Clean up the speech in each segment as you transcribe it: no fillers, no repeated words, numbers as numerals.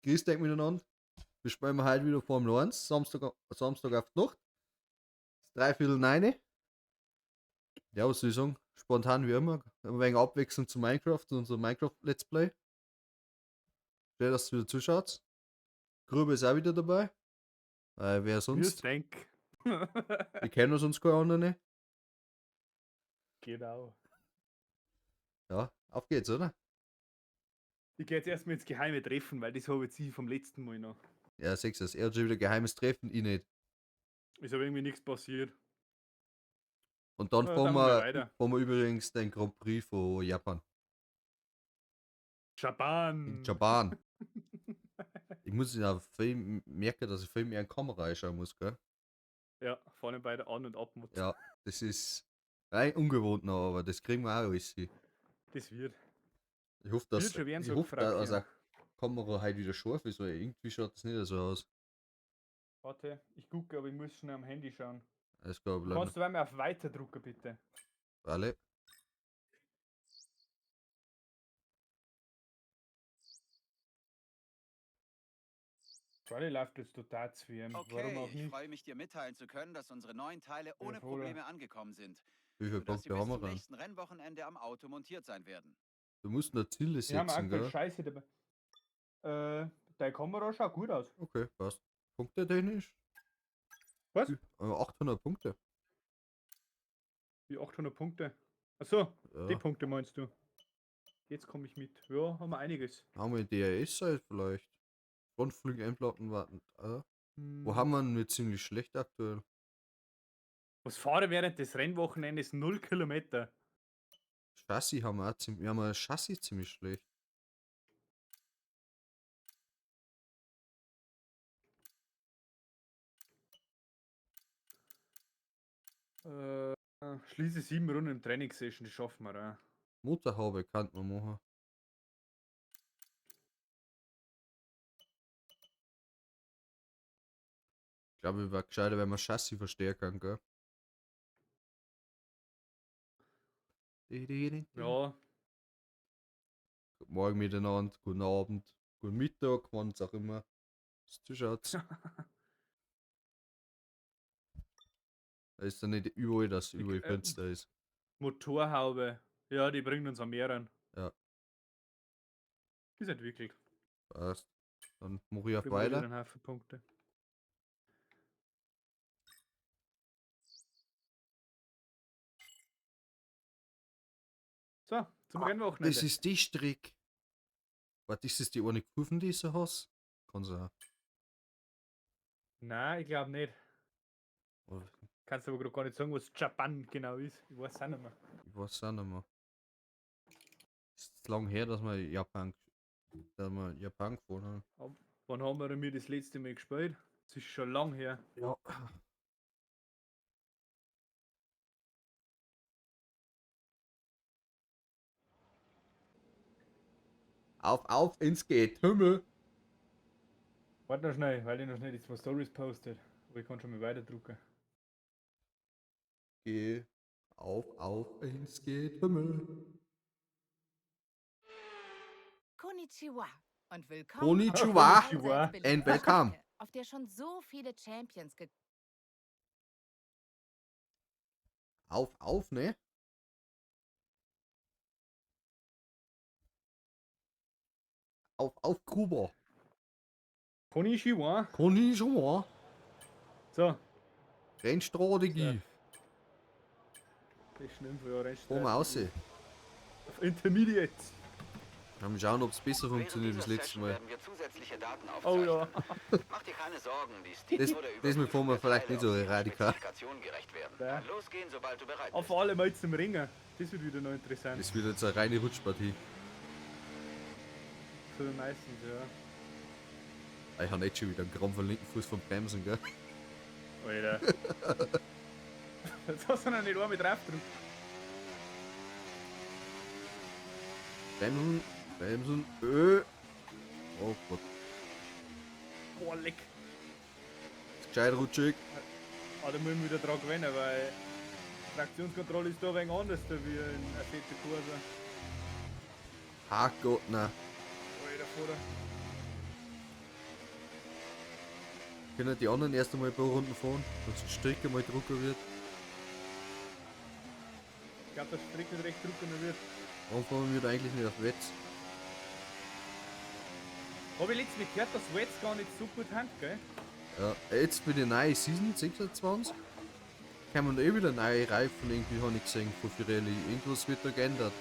grüß dich miteinander. Wir spielen heute wieder Formel 1, Samstag auf die Nacht. 8:45. Ja, was soll ich sagen? Spontan wie immer. Ein wenig Abwechslung zu Minecraft und unser Minecraft-Let's Play. Schön, dass ihr wieder zuschaut. Grube ist auch wieder dabei. Wer Grüß sonst? denk. Wir kennen uns keine anderen. Genau. Ja, auf geht's, oder? Ich gehe jetzt erstmal ins geheime Treffen, weil das habe ich jetzt vom letzten Mal noch. Ja, sechs es. Er hat schon wieder geheimes Treffen, ich nicht. Ist aber irgendwie nichts passiert. Und dann Dann wir mal weiter. fahren wir übrigens den Grand Prix von Japan. In Japan. Japan. Ich muss ja viel merken, dass ich viel mehr in die Kamera reinschauen muss, gell? Ja, vorne bei der An- und Abmut. Ja, das ist rein ungewohnt noch, aber das kriegen wir auch alles hin. Das wird. Ich hoffe, Wird schon werden so gefragt, dass ja. auch die Kamera heute wieder scharf ist, weil irgendwie schaut das nicht so aus. Warte, ich gucke, aber ich muss schnell am Handy schauen. Alles klar, bleiben. Kannst du einmal auf Weiter drucken, bitte? Alle. Charlie läuft jetzt total zu viel. Warum Okay, auch ich nicht? freue mich, dir mitteilen zu können, dass unsere neuen Teile ohne Bruder. Probleme angekommen sind, Wie viele sodass sie Punkte bis haben wir zum dann? nächsten Rennwochenende am Auto montiert sein werden. Du musst noch Ziele Wir haben setzen, aktuell gell? Scheiße dabei. Deine Kamera schaut gut aus. Okay, passt. Punkte technisch? Was? 800 Punkte. Wie 800 Punkte. Achso, die Ja. Punkte meinst du? Jetzt komme ich mit. Ja, haben wir einiges. Haben wir DRS-Seite vielleicht? Frontflügel-Einplatten warten. Wo haben wir denn mit ziemlich schlecht aktuell? Was fahre während des Rennwochenendes 0 Kilometer? Chassis haben wir auch ziemlich. Wir haben ein Chassis ziemlich schlecht. Schließe 7 Runden im Trainingssession, die schaffen wir auch. Motorhaube kann man machen. Ich glaube, es wäre gescheiter, wenn man Chassis verstärken, gell? Ja, Guten Morgen miteinander, guten Abend, guten Mittag, wann es auch immer es zuschaut. Da ist ja nicht überall, dass überall Fenster ist. Motorhaube. Ja, die bringen uns am Meeren. Ja. Ist entwickelt. Passt. Dann mache ich auf Kriegen wir wieder weiter. einen Haufen Punkte. So, zum Rennwochenende. Das ist die Strick. Warte, ist das die eine Kurven, die du hast? Kann sein. Nein, ich glaube nicht. Aber Kannst aber gerade gar nicht sagen, was Japan genau ist. Ich weiß es auch nicht mehr. ich weiß es auch nicht mehr. Ist lang her, dass wir Japan gefahren haben. Wann haben wir denn das letzte Mal gespielt? Das ist schon lang her. Ja. Auf ins Getümmel. Warte noch schnell, weil ich noch schnell die 2 Stories postet. Aber ich kann schon mal weiter drucken. Geh auf ins Getümmel. Konnichiwa und willkommen Konnichiwa auf der allseits and beliebten welcome. Strecke, auf der schon so viele Champions Auf, ne? Auf Kuba. Konnichiwa. Konnichiwa. So, Rennstrategie. das ist schlimm für eure Komm raus. Auf Intermediate. Mal schauen, ob es besser funktioniert wie das letzte Mal. Werden wir zusätzliche Daten Oh aufzeichnen. ja. Mach dir keine Sorgen, die Steam Das- oder das mal fahren wir vielleicht nicht so radikal. Spezifikation gerecht werden. Ja. Kann losgehen, sobald du bereit Auf bist. alle Mal zum Ringen. Das wird wieder noch interessant. Das wird jetzt eine reine Rutschpartie. So meistens, ja. Ich habe nicht schon wieder einen Gramm vom linken Fuß vom Bremsen, gell? Alter. Jetzt hast du noch nicht einmal drauf gedrückt. Bremsen. Oh Gott. Boah, leck. Ist gescheit rutschig. Ah, da müssen wir wieder dran gewinnen, weil die Traktionskontrolle ist da ein wenig anders da wie in Assetto Corsa. Ah Gott, nein. Alter, Vater. Können die anderen erst einmal ein paar Runden fahren, dass die Strecke mal drucker wird. Ich glaube, dass die Strecke recht drückender wird. Anfangen wird eigentlich nicht auf Wetz. Habe ich letztens Mal gehört, dass Wets gar nicht so gut hand, gell? Ja, jetzt bei der neuen Season 26 kommen da eh wieder neue Reifen, irgendwie habe ich gesehen von Pirelli. Irgendwas wird da geändert.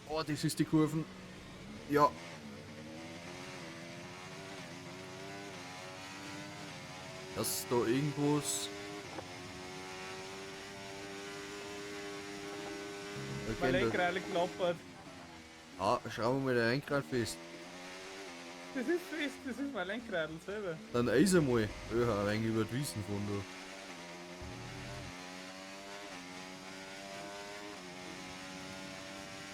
Oh, das ist die Kurven. Ja. Dass da irgendwas. Mein geändert. Lenkrad geklappert. Ah, schrauben wir mal den Lenkrad fest. Das ist fest, das ist mein Lenkrad selber. Dann eis einmal. Ja, ein wenig über die Wiesen von da.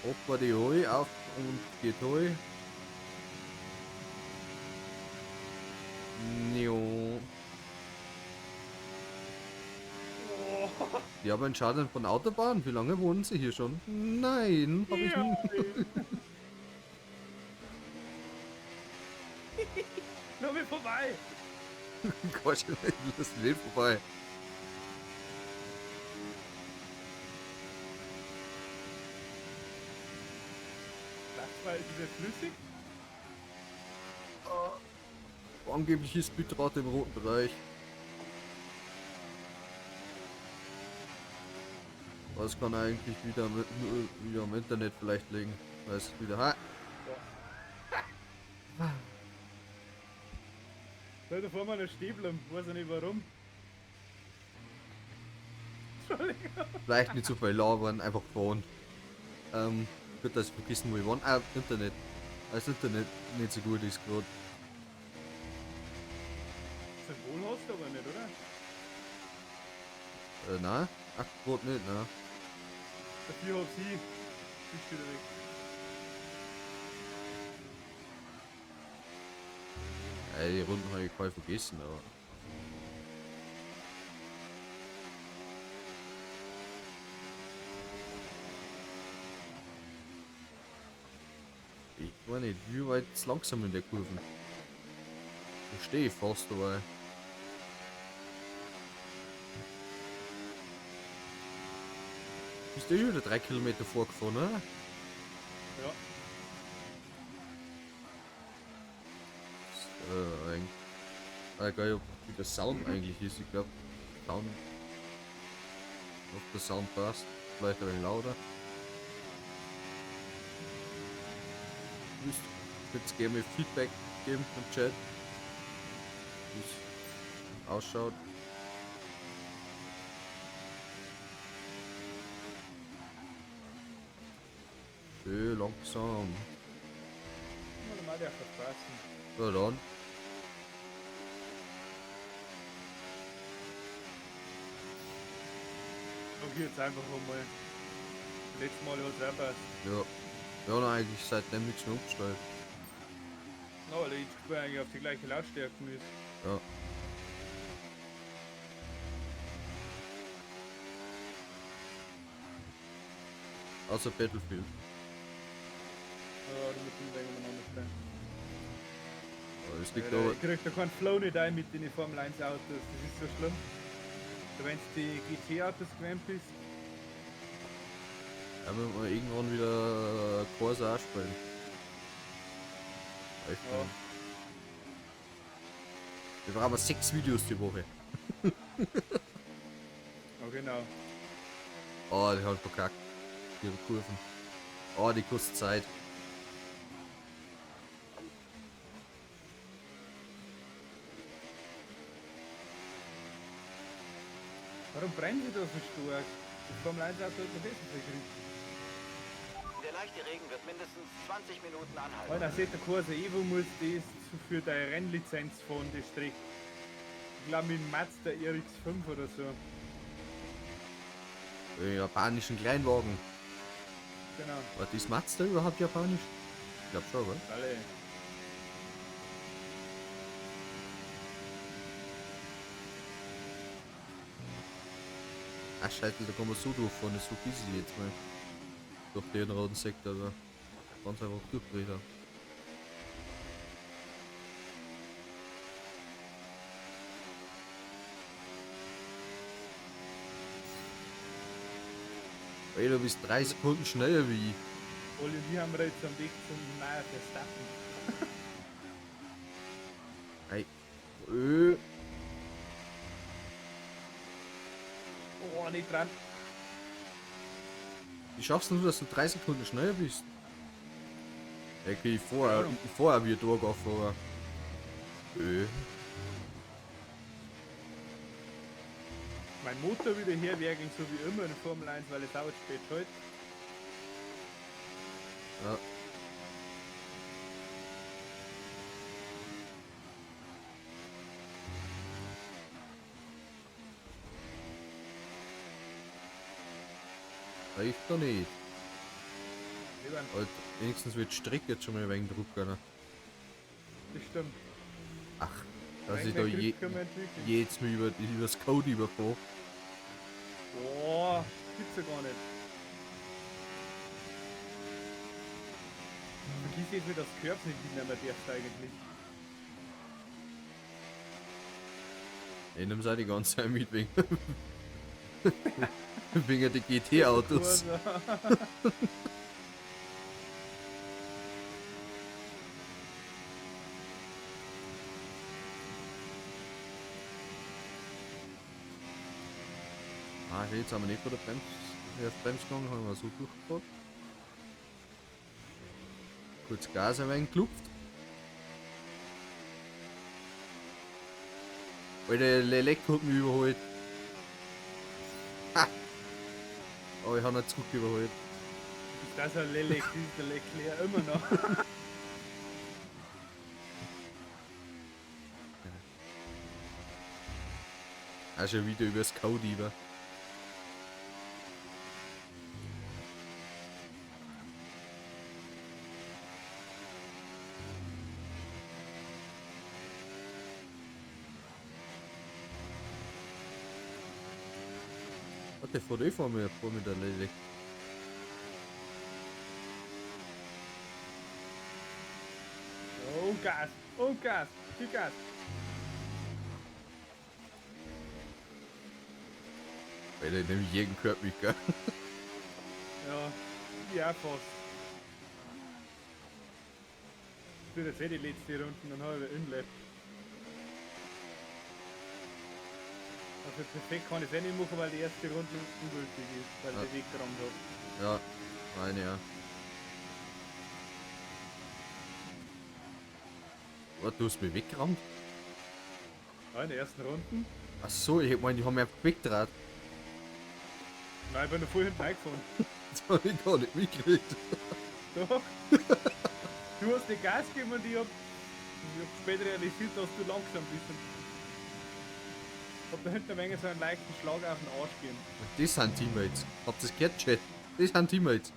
Hoppa die Heu auf und geht Heu. Jo. Die haben einen Schaden von Autobahn. Wie lange wohnen sie hier schon? Nein, hab ich Ja, nicht. nur mit vorbei. Gott, das ist vorbei. Das war dieser flüssig. Angeblich ist Bitrate im roten Bereich. Was kann eigentlich wieder wieder am Internet vielleicht liegen? Weil es wieder. Ha! Da vor mir noch stehen bleiben, weiß ich nicht warum. Entschuldigung. Vielleicht nicht so viel labern, einfach fahren. Gut, dass ich vergessen, wo ich war. Ah, Internet. Weil das Internet nicht so gut ist gerade. Symbol hast du aber nicht, oder? Nein, ach, gerade nicht, nein. Dafür hab sie. Ist wieder weg. Die Runden habe ich voll vergessen, aber. Ich weiß nicht, wie weit ist langsam in der Kurve. Da stehe ich fast dabei. Bist du eh wieder 3 Kilometer vorgefahren, oder? Ja. Geil, wie der Sound eigentlich ist. Ich glaube, Sound. Ob der Sound passt. Vielleicht ein wenig lauter. Könnt ihr gerne Feedback geben im Chat. Wie es ausschaut. Schön langsam. Mal mal der verpassen. Ja dann. Okay, jetzt einfach mal. Letztes Mal hat es auch passt. Ja. Wir haben eigentlich seitdem nichts mehr umgestellt. Na, weil ich spiele eigentlich auf die gleiche Lautstärke ist. Ja. Außer Battlefield. Ja, da müssen wir umeinander stellen. Aber es liegt Ja, aber. ich krieg da keinen Flow nicht ein mit den Formel 1 Autos, das ist so schlimm. Wenn du die GT-Autos gewöhnt bist, Ja, wir irgendwann wieder Corsa auch spielen. Echt, Ja. ja. Wir brauchen 6 Videos die Woche. ja genau. Oh, die hat verkackt. Ihre Kurven. Oh, die kostet Zeit. Warum brennen sie da so stark? Das Formel 1 Auto hat noch besser gekriegt. Der leichte Regen wird mindestens 20 Minuten anhalten. Weil dann sieht der Corsa Evo muss das für deine Rennlizenz von der Strecke. Ich glaube mit dem Mazda RX5 oder so. Japanischen Kleinwagen. Genau. Was ist Mazda überhaupt japanisch? Ich glaube schon, oder? Alle. Ach scheiße, da kann man so durchfahren, das ist so busy jetzt mal. Durch den roten Sektor da. Ganz einfach durchdreht. Ey, du bist 3 Sekunden schneller wie ich. Olli, wir haben jetzt am Weg zum neuen Verstappen. Ey. Oh, nicht dran. Wie schaffst du, dass du 3 Sekunden schneller bist? Okay, vorher wie durchgefahren, aber. Mein Motor wieder herwerkeln, so wie immer in der Formel 1, weil es dauert spät halt. Ja. Reicht doch nicht. Halt, wenigstens wird die Strecke jetzt schon mal ein wenig Druck, ne? Das stimmt. Ach, dass Nein, ich da mehr Grip können wir entwickeln. jetzt mal über das Code überfahre. Boah, gibt's ja gar nicht. Vergiss jetzt wieder das Körbs nicht mitnehmen, darfst du eigentlich. Ich nehme auch die ganze Zeit mit wegen. wegen der GT-Autos. Ah, jetzt haben wir nicht vor der Bremse gegangen, haben wir so durchgefahren. Kurz Gas ein wenig gelupft. Weil der Elektro hat mich überholt. Ha! Aber ich habe ihn zurück überholt. Ist das ein Lelek, ist der Leclerc immer noch. Auch schon wieder übers Code über. Warte, vor der vor mir der Lele. Oh Gas, oh Gas, viel Gas. Weil der nämlich jeden Körper mit, gell? Ja fast. Ich bin jetzt die letzte Runde, dann habe ich Inlap. Also perfekt kann ich es eh nicht machen, weil die erste Runde ungültig ist, weil Ja. ich weggerammt habe. Ja, meine ja. Warte, du hast mich weggerammt? Ja, in der ersten Runde. Ach so, ich meine, die haben mich einfach weggedreht. Nein, ich bin noch voll hinten eingefahren. Das habe ich gar nicht mitgekriegt. Doch. Du hast dir Gas gegeben und ich hab später realisiert, dass du langsam bist. Und hab da hinten ein wenig so einen leichten Schlag auf den Arsch gegeben. Das sind Teammates. Habt ihr das gehört, Chat? Das sind Teammates.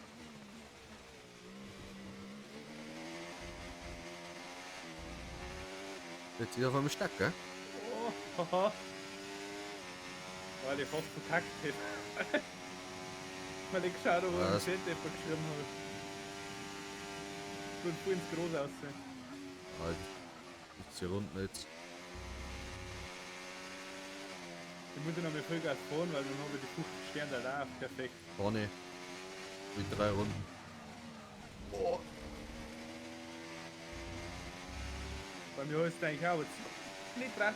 Jetzt ist auf einmal stark, gell? Oh, haha. Weil ich fast verkackt hätte. Weil ich geschaut habe, wo ich Was? den Chat etwa geschrieben habe. Ich bin voll ins Groß aussehen. Halt. Ist die Runden jetzt. Ich muss ja noch mal Vollgas fahren, weil dann habe ich die 50 Sterne da auch perfekt. Vorne. Mit 3 Runden. Boah. Bei mir ist es eigentlich auch jetzt nicht dran.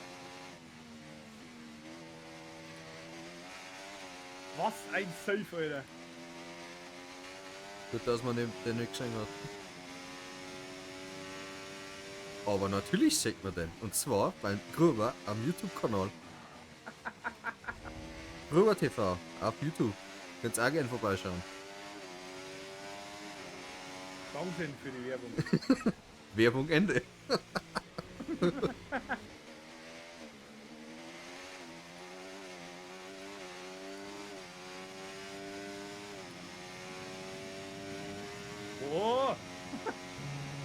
Was ein Safe, Alter. Gut, dass man den nicht gesehen hat. Aber natürlich sieht man den. Und zwar beim Gruber am YouTube-Kanal. Gruber TV auf YouTube. Könnt ihr auch gerne vorbeischauen. Dankeschön für die Werbung. Werbung Ende. Oh!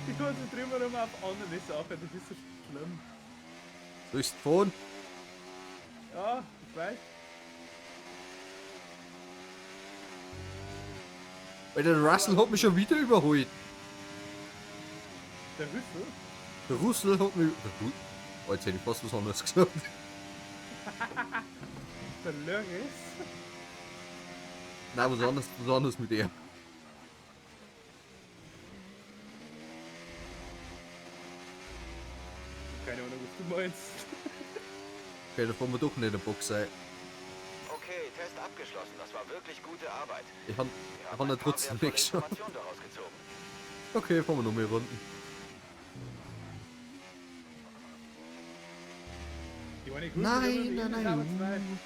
Ich konzentriere mich immer auf andere Sachen, das ist so schlimm. So ist Phone. Ja, ich weiß. Weil der Russell hat mich schon wieder überholt. Der Rüssel? Der Russell hat mich. Oh, jetzt hätte ich fast was anderes gesagt. Der Lörges? Nein, was anderes mit ihr. Keine Ahnung, was du meinst. Okay, da fahren wir doch nicht in der Box sein. Okay, Test abgeschlossen. Das war wirklich gute Arbeit. Ich hab Wir ja haben ein paar trotzdem wertvolle nichts schon. Informationen daraus gezogen. Okay, fahren wir noch mehr Runden. Die eine Kurve, Nein, da nein, haben wir zwei. nein.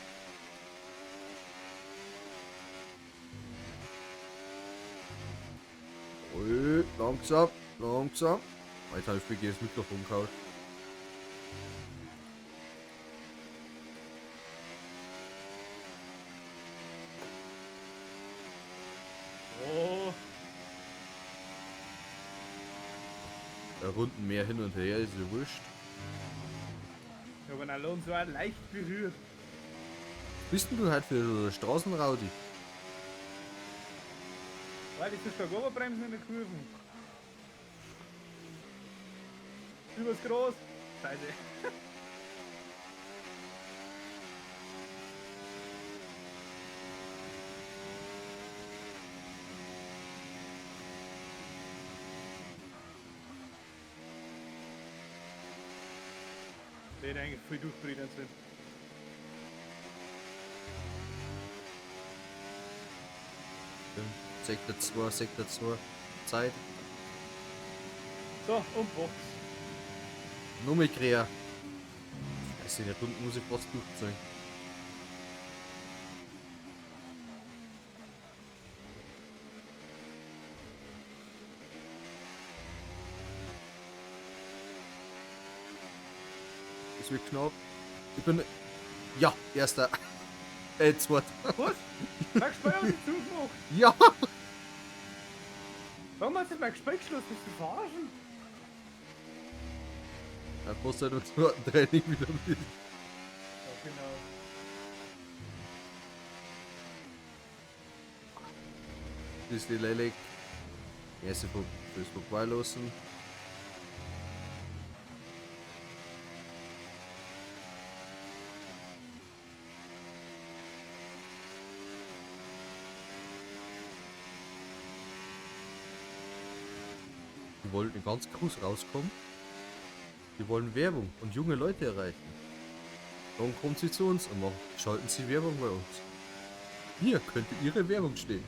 Ui, langsam, langsam. Jetzt habe ich mir das Mikrofon gehauen. Oh, Runden mehr hin und her, ist ja wurscht. ich habe ihn Alonso auch leicht berührt. Bist denn du halt für Straßenraudi? Weil das ist keine Oberbremsen in der Kurve. Übers Groß. Scheiße. Der hätte eigentlich viel durchbrennen sind. Sektor 2, Zeit. So, und Box. Nur mit Krea. Also in der Runde muss ich fast durchziehen. Es wird knapp. Ich bin. Ja, erster. Zweiter. Was? Magst du mal den Zug gemacht? Ja! Warum hast du das mal Gespräch geschlossen? Bist du verarschen? Er kostet uns nur ein Training wieder mit. Ja, genau. Das ist die Lelek. Erste fürs vorbeilassen. Die wollten in ganz groß rauskommen. Die wollen Werbung und junge Leute erreichen. Dann kommen sie zu uns und schalten sie Werbung bei uns. Hier könnte ihre Werbung stehen.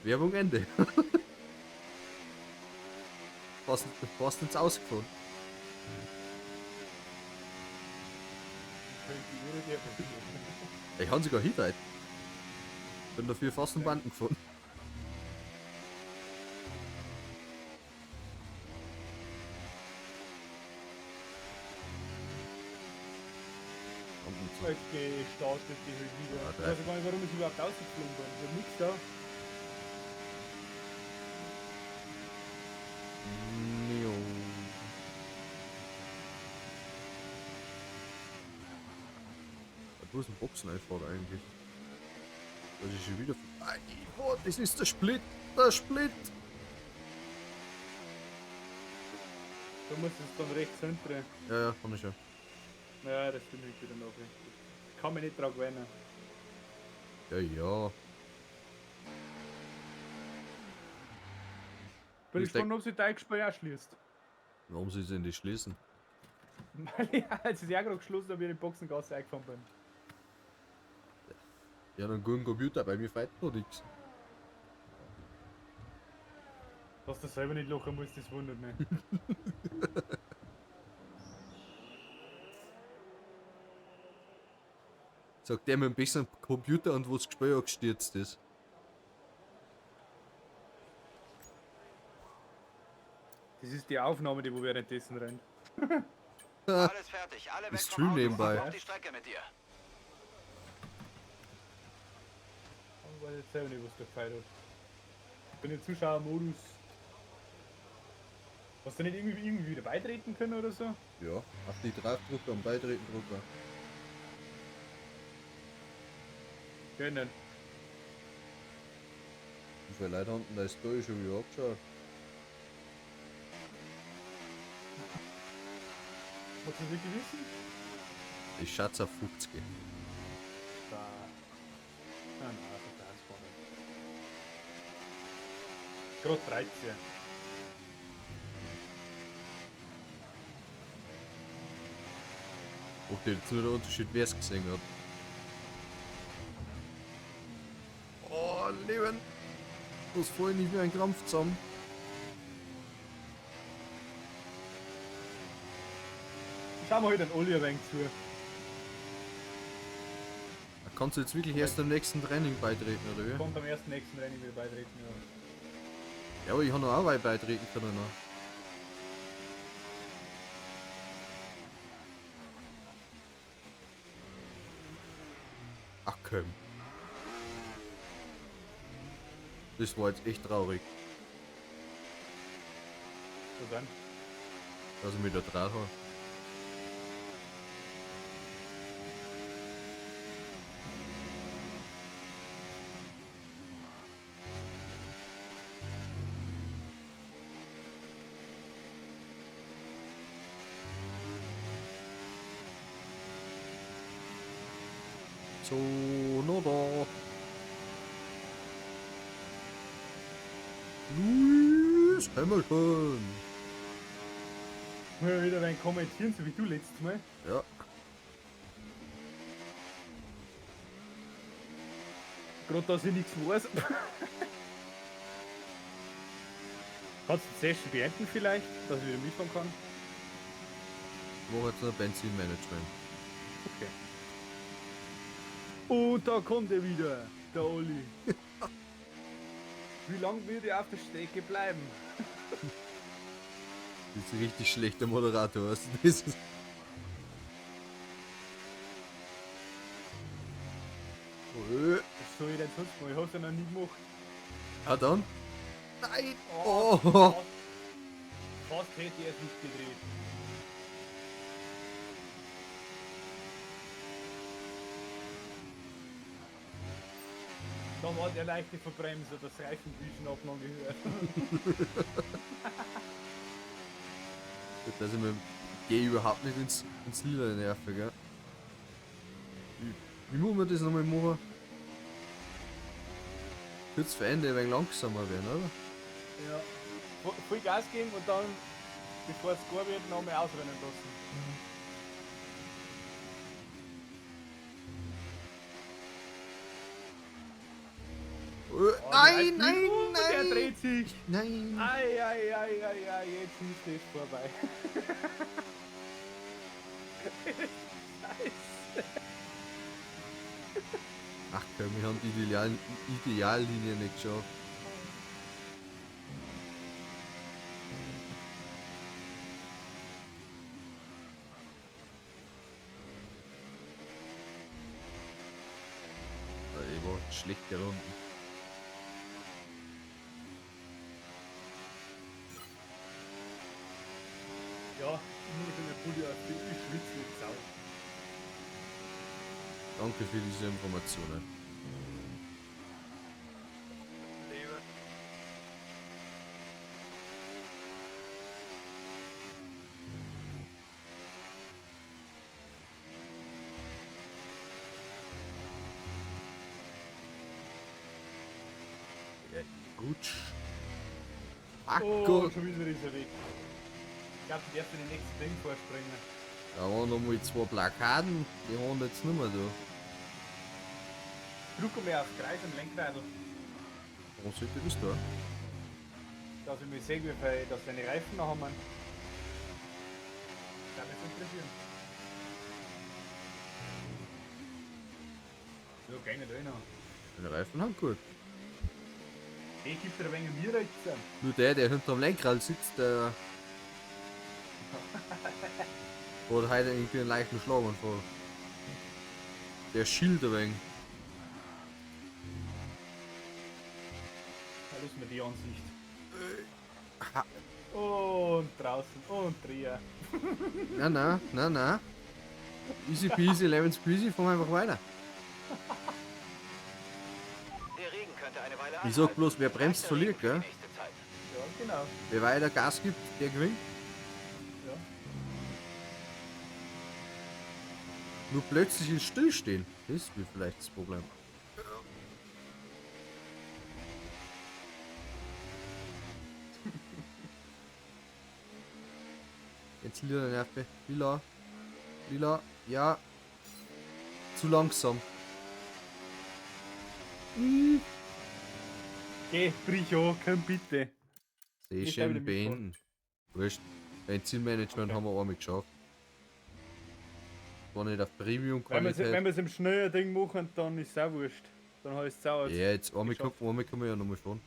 Werbung Ende. fast ins Ausgefahren. Ich kann sogar hinreiten. Bin dafür fast einen Banden gefahren. Gestartet, die halt wieder. Ja, Ich weiß gar nicht, warum ich überhaupt ausgeflogen bin. Ich hab nichts da. Wo ist ein Boxeneinfahrt eigentlich? Das ist schon wieder. Oh, das ist der Split! Der Split! Du musst es dann rechts hinten. Ja, kann ich schon. Ja, das stimmt nicht wieder noch. Ich kann mich nicht dran gewöhnen. Ja. Bin Ich gespannt, ob sich dein Gespräch auch schließt. Warum sie denn die schließen? Weil ich, als ich auch gerade geschlossen habe, in den Boxengasse eingefahren bin. Ja, einen guten Computer, bei mir fällt noch nichts. Dass du selber nicht lachen musst, das wundert mich. Sagt der mit einem besseren Computer und wo das Gespräch auch gestürzt ist. Das ist die Aufnahme, die wo währenddessen rennt. Alles fertig. Alle weg Ich vom stream Auto. nebenbei. Auf die Strecke mit dir. Ich weiß jetzt selber nicht, was der gefeiert hat. Ich bin im Zuschauermodus. Hast du nicht irgendwie wieder beitreten können oder so? Ja, auf die Draufdrucker und Beitreten Drucker. Können. Wie viele Leute haben denn da Story schon wieder abgeschaut? Wolltest du das wirklich wissen? Ich schätze auf 50. Da. Nein, also das war nicht. Gerade 13. Ob der jetzt nur der Unterschied, wer es gesehen hat. Oh, Leben! Das voll nicht wie ein Krampf zusammen. Schauen wir heute den Olli ein wenig zu. Da kannst du jetzt wirklich erst am nächsten Training beitreten, oder wie? Kommt am ersten nächsten Rennen wieder beitreten. Ja. Ja, aber ich habe noch auch weit beitreten können. Noch. Ach komm. Das war jetzt echt traurig, So dann. dass ich mich da drauf habe. So, no da. Lewis Hamilton. Mal wieder ein wenig kommentieren, so wie du letztes Mal. Ja. Gerade dass ich nichts weiß. Kannst du die Session beenden vielleicht, dass ich wieder mitfahren kann? Ich mache jetzt noch Benzinmanagement. Okay. Und da kommt er wieder, der Olli. Wie lange wird er auf der Strecke bleiben? Das ist ein richtig schlechter Moderator. Was das ist. Was soll ich denn sonst mal? Ich hab's ja noch nie gemacht. Ah, dann? Nein! Oh. Oh. Fast hätte er es nicht gedreht. Da war der leichte Verbremser, das Reifenwischen hat man gehört. Dass ich mir gehe überhaupt nicht ins Lila nerven, gell? Wie muss man das nochmal machen? Kurz für Ende ein wenig langsamer werden, oder? Ja. Voll Gas geben und dann, bevor es gar wird, noch mal ausrennen lassen. Nein, der nein, Der nein! dreht sich! Nein! Ei, ei, ei, ei, ei, jetzt ist das vorbei. Scheiße. Ach komm, wir haben die Ideallinie nicht geschafft. Ich war schlecht gerunden. Ja, nur für eine Pulli aus dem ich schwitze wie Sau. Danke für diese Informationen. Ja, gut. Ach Oh, Gott. schon wieder ist er weg. Ich glaube, die darf für den nächsten Ding vorspringen. Da waren noch mal 2 Blockaden, die haben jetzt nicht mehr da. Drück mal aufs Kreis am Lenkradl, Warum sollte das da? dass ich mich sehe, wie viel, dass deine Reifen noch haben. Das mich interessieren. Ja, geh nicht rein. Meine Reifen haben gut. Ich gebe dir ein wenig mir jetzt. Nur der hinterm Lenkrad sitzt, der hat heute irgendwie einen leichten Schlaganfall. Der schielt ein wenig. Da ist mir die Ansicht. Ha. Und draußen und Dreher. Na. Easy peasy, lemon squeezy, fahren wir einfach weiter. Der Regen könnte eine Weile Ich sag bloß, wer bremst, Leichter verliert, Regen für gell? die nächste Zeit. Ja, genau. Wer weiter Gas gibt, der gewinnt. Ja. Nur plötzlich in Stillstehen. Das ist vielleicht das Problem. Jetzt lila Nerve. Lila. Lila. Ja. Zu langsam. Geh, brich an, komm bitte. Ich Session stelle mich vor. beenden. Wurscht. Ein Zielmanagement Okay. haben wir einmal geschafft. War nicht auf Wenn Premium-Qualität. wir es im schnellen Ding machen, dann ist es auch wurscht. Dann heißt es auch als Ja, jetzt einmal geschafft. können wir ja nochmal fahren.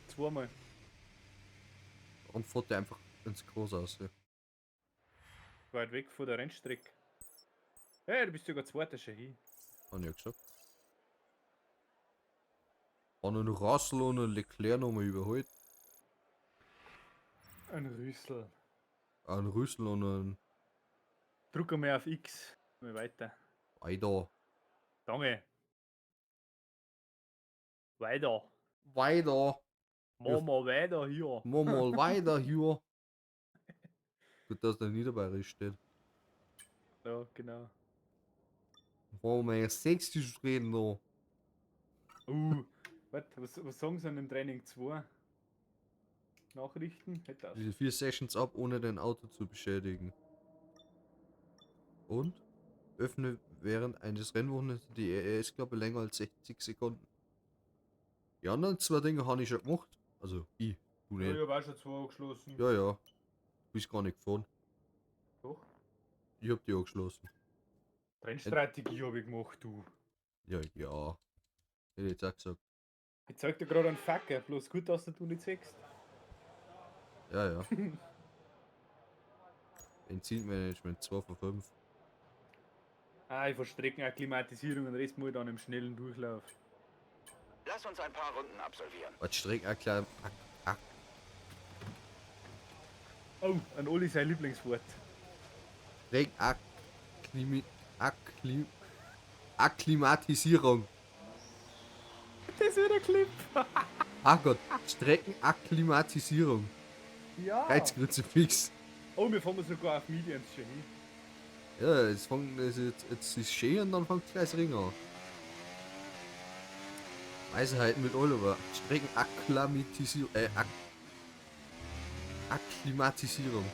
Zweimal. Und fährt der einfach ins Groß aus. Ja. Weit weg von der Rennstrecke. Hey, du bist sogar zweiter schon hin. Hab ich ja gesagt. Haben wir noch Russell und einen Leclerc nochmal überholt. Ein Rüssel. Einen Rüssel und einen Drück einmal auf X. Mal weiter. Weida. Danke. Weiter. Weiter. Mama, weiter hier. Mal weiter hier. Gut, dass der Niederbayerisch steht. Ja, genau. Wollen wir jetzt Sächsisch reden noch? Was sagen sie an dem Training 2? Nachrichten? Hätte das. Diese 4 Sessions ab, ohne dein Auto zu beschädigen. Und? Öffne während eines Rennwochenendes die ERS-Klappe länger als 60 Sekunden. Die anderen 2 Dinge habe ich schon gemacht. Also, du Ja, nicht. ich habe auch schon 2 angeschlossen. Ja, ja. Du bist gar nicht gefahren. Doch. Ich hab die angeschlossen. Rennstrategie habe ich gemacht, du. Ja, ja. Hätte ich jetzt auch gesagt. Ich zeig dir gerade einen Facker, bloß gut, dass du nicht siehst. Ja, ja. Benzinmanagement 2 von 5. Ich verstrecken auch Klimatisierung und Rest mal dann im schnellen Durchlauf. Lass uns ein paar Runden absolvieren. Was Streck erklärt. Oh, an Oli sein Lieblingswort. Streck Akklimatisierung. Das ist wieder Clip. Ah Gott, Streckenakklimatisierung. Ja. Reizkruzifix. Oh, wir fahren sogar auf Mediums schon hin. Ja, jetzt ist schön und dann fängt gleich das Ring an. Weisheiten mit Oliver. Streckenakklimatisierung. Akklimatisierung.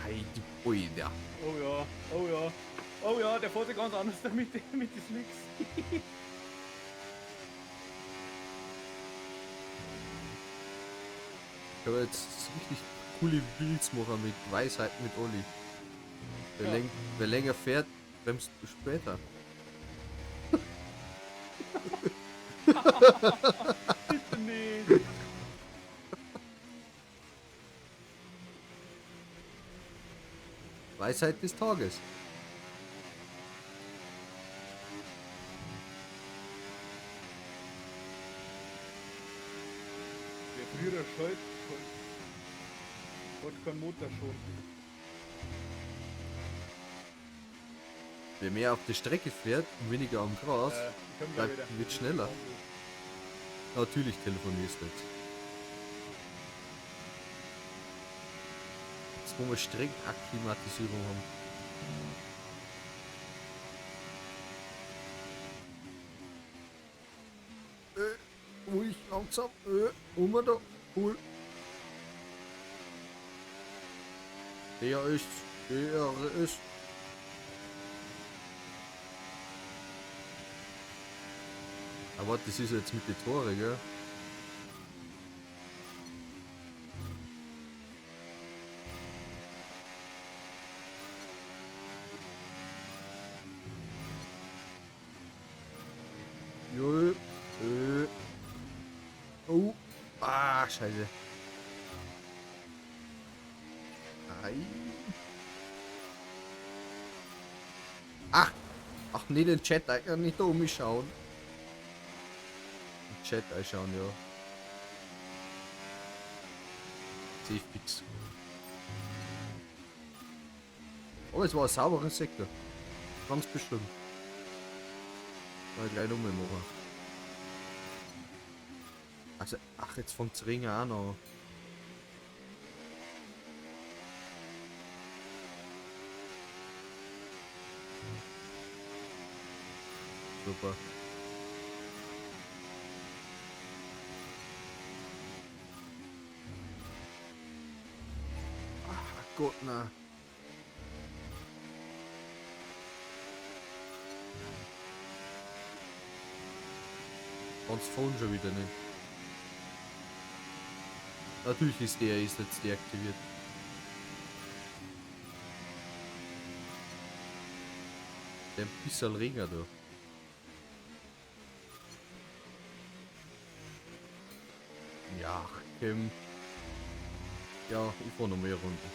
Hey, die Boide. Oh ja, oh ja. Oh ja, der fährt ja ganz anders damit mit den Slicks. Ich habe jetzt richtig coole Builds machen mit Weisheiten mit Olli. Wer länger fährt, bremst später. Bitte nicht. Weisheit des Tages. Der frühere Scholz hat keinen Motor schon. Wer mehr auf der Strecke fährt und weniger am Gras, Ich komm bleibt- gleich wieder. wird schneller. Natürlich telefonierst du jetzt. Jetzt wo wir streng Akklimatisierung haben. Ruhig, langsam. Da. Cool. Der ist. Aber das ist jetzt mit den Tore, gell? Jo. Oh. Scheiße. Ei. Ach. Ach nee, den Chat nicht da umschauen. Den Chat anschauen, ja. Safe fix. Aber es war ein sauberer Sektor. Ganz bestimmt. Mal gleich nochmal machen. Also, ach, jetzt fängt's Ringen auch noch. Super. Ach Gott, na. Ganz Phone schon wieder nicht. Natürlich ist jetzt deaktiviert. Der ein bisschen Ringer da. Ja, Kim. Ja, ich fahr noch mehr Runden.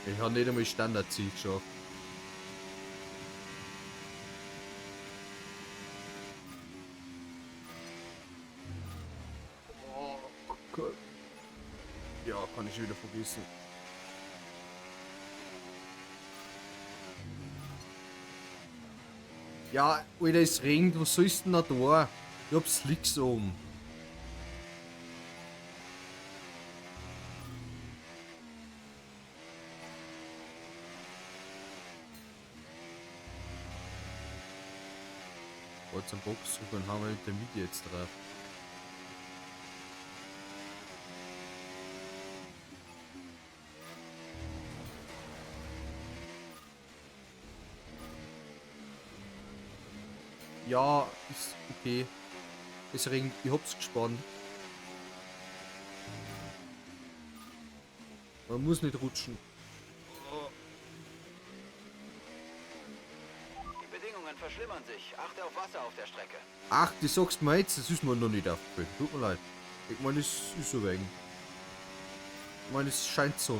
Ich habe nicht einmal Standardziel geschafft. Oh Gott. Ja, kann ich wieder vergessen. Ja, Alter, es regnet, was sollst du denn da? Ich hab's Slicks um. Wollt zum Box zurück und haben wir mit der Mitte jetzt drauf. Ja, ist okay. Es regnet, ich hab's gespannt. Man muss nicht rutschen. Die Bedingungen verschlimmern sich. Achte auf Wasser auf der Strecke. Ach, du sagst mir jetzt, das ist mir noch nicht aufgefallen. Tut mir leid. Ich meine, es ist so wegen. Ich meine, es scheint so.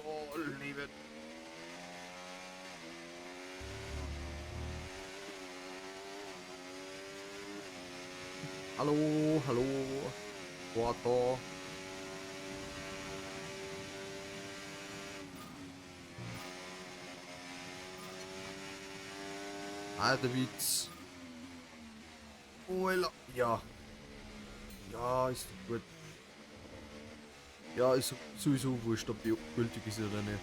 Oh, liebe. Hallo, hallo. Water. Alter Witz. Oh, ja. Ja, ist doch gut. Ja, ist sowieso wurscht, ob die gültig ist oder nicht.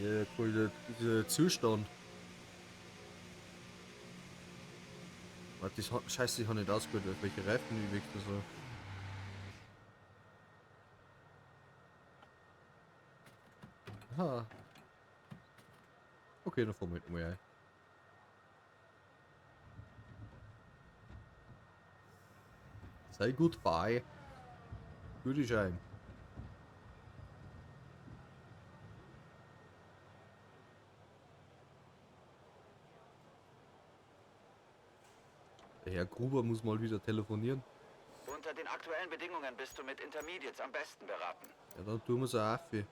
Ja, cool, dieser Zustand. Warte, Scheiße, ich habe nicht ausgehört, welche Reifen ich wechseln soll. Aha. Okay, dann fahren wir mit mal ein. Sei goodbye. Gute Schein. Der Herr Gruber muss mal wieder telefonieren. Unter den aktuellen Bedingungen bist du mit Intermediates am besten beraten. Ja, dann tun wir so Affe.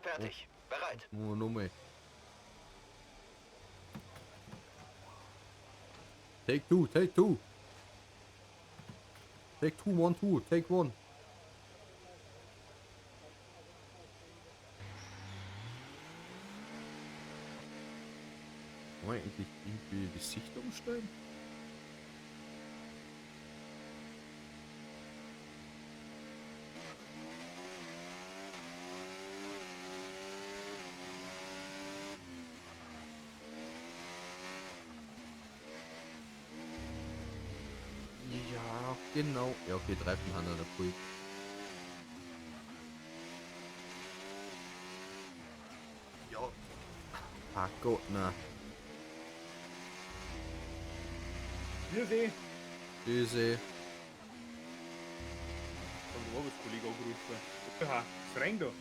Fertig. Bereit. Machen wir nochmal. Take two, take two. Take two, one, two, take one. Kann man eigentlich irgendwie die Sicht umstellen? Ja, genau. Ja, okay, Reifen haben wir da cool. Ja. Ah Gott, na. Wir sehen. Diese. Von wo habe ich Kollege angerufen? Aha, es regnet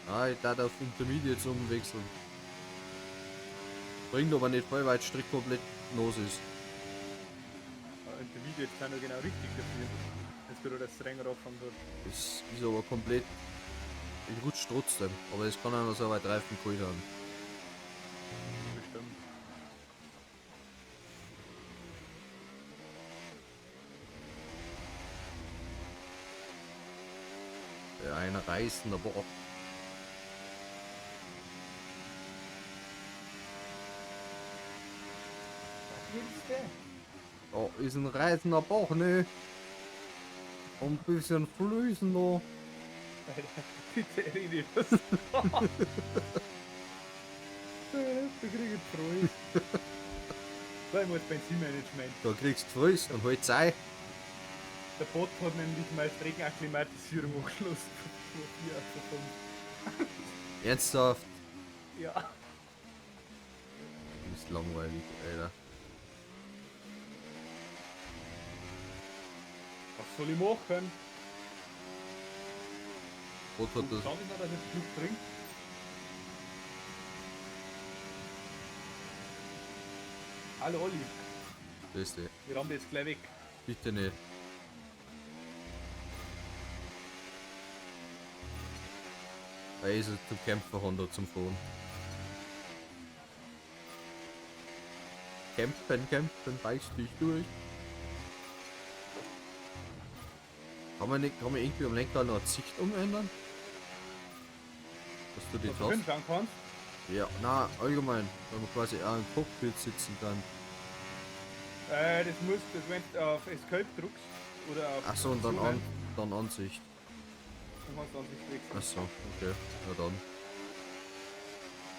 da. Ah, ich darf auf Intermediates umwechseln. Bringt aber nicht voll, weil die Strick komplett los ist. Intermediate sind ja genau richtig dafür. Jetzt wieder das Rennen anfangen wird. Das ist aber komplett. Ich rutsch trotzdem. Aber es kann auch noch so weit Reifen geholt haben. Bestimmt. Ein reißender Bock. Was willst du? Oh, ist ein reißender Bauch, ne? Ein bisschen fließender. Bitte rede was. Du kriegst Freude. So, ich muss Benzinmanagement. Da kriegst du Frist und halt sei. Der Bot hat nämlich mal Streckenakklimatisierung angeschlossen. Vor 4, vor 5. Ernsthaft. Ja. Du bist langweilig, Alter. Was soll ich machen? Bot hat das. Schau nicht, dass ich genug trinke. Hallo Olli, Beste. wir haben jetzt gleich weg. Bitte nicht. Er ist zum Kämpfer Honda zum Fahren. Kämpfen, beiß dich durch. Kann man irgendwie am Lenkrad noch die Sicht umändern? Dass du die Was du hast? hinschauen kannst. Ja, na, allgemein, wenn man quasi auch im Cockpit sitzen kann. Das musst du, wenn du auf Escape drückst oder auf Achso, und dann, Zoomen, dann Ansicht. dann kannst du Ansicht wechseln. Achso, okay, na dann.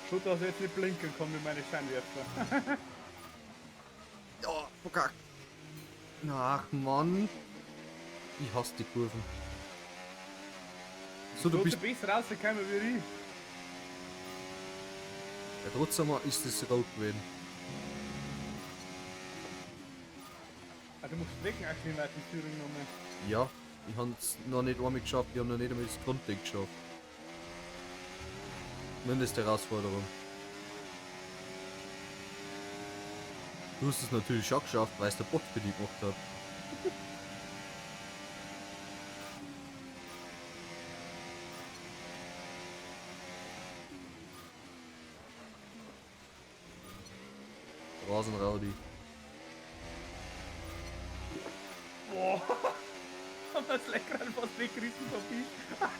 Schaut, dass ich jetzt nicht blinken kann mit meinen Scheinwerfer. Ja, verkackt. Ach Mann. Ich hasse die Kurven. So, du bist. besser rausgekommen wie ich. Ja, trotzdem ist das rot gewesen. Ah, du musst Streckenakklimatisierung nochmal. Ja, ich habe es noch nicht einmal geschafft, ich habe noch nicht einmal das Grundding geschafft. Mindest-Herausforderung. Du hast es natürlich schon geschafft, weil es der Bot für dich gemacht hat. Rasenraudi. Boah. Haben wir das Lenkrad fast weggerissen vom Bild.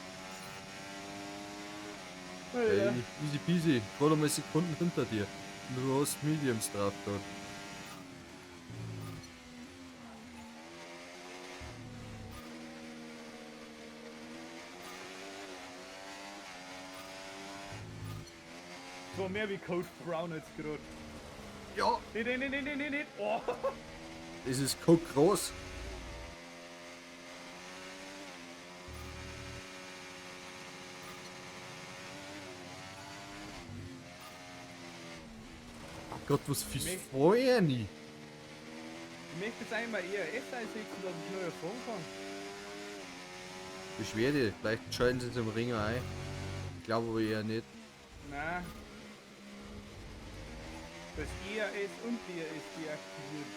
Hey, easy peasy. Ich war mal Sekunden hinter dir. Und du hast Mediums drauf gehabt. Das war mehr wie Coach Brown jetzt gerade. Ja, Nee. Oh. das ist Coke groß. Gott, was fürs Mich- Feuer nie. Ich möchte jetzt einmal eher S einsetzen, dass ich schneller fahren kann. Beschwerde, vielleicht schalten sie es im Ring ein. Ich glaube aber eher nicht. Nein. Das ERS und DRS deaktiviert.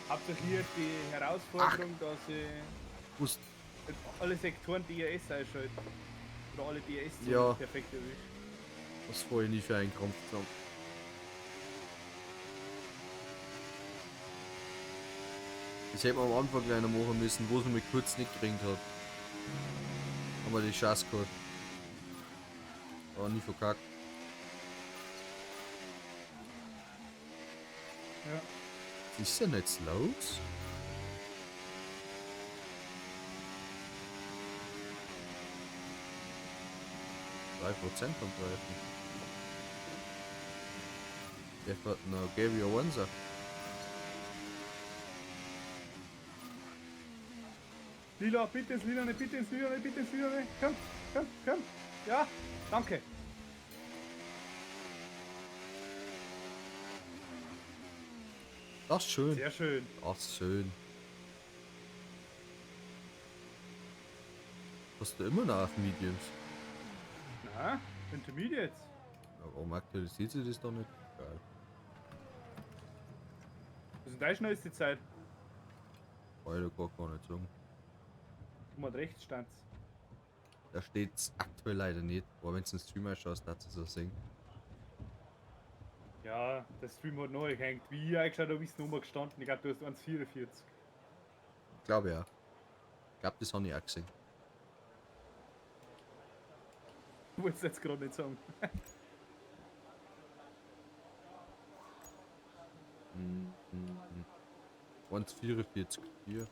Hauptsächlich die Herausforderung, dass ich Was, alle Sektoren DRS einschalten. Oder alle DRS Ja. perfekt erwischt. was vorher nie für einen Krampf zusammen. Das hätte man am Anfang gleich noch machen müssen, wo es mich kurz nicht gekriegt hat. Aber die Chance gehabt. Aber nie verkackt. Ja. Ist ja nicht laut. %3 am Treffen. Der hat noch Gary Owenza. Lila, bitte ins Lila, bitte ins Lila, bitte ins Lila. Komm. Ja, danke. Das ist schön. Sehr schön. Das ist schön. Hast du immer noch auf Mediums? Na, Intermediates. Ja, warum aktualisiert sie das doch nicht? Geil. Was ist deine schnellste Zeit? Beide gar nicht sagen. Guck mal, rechts stand's. Da steht's aktuell leider nicht. Aber wenn du den Stream anschaust, darfst du es auch sehen. Ja, der Stream hat neu gehängt. Wie ich eingeschaut habe, ist die Nummer gestanden. Ich glaube, du hast 1,44. Glaube ja. Ich glaube, das habe ich auch gesehen. Ich wollte es jetzt gerade nicht sagen. 1,44, 4.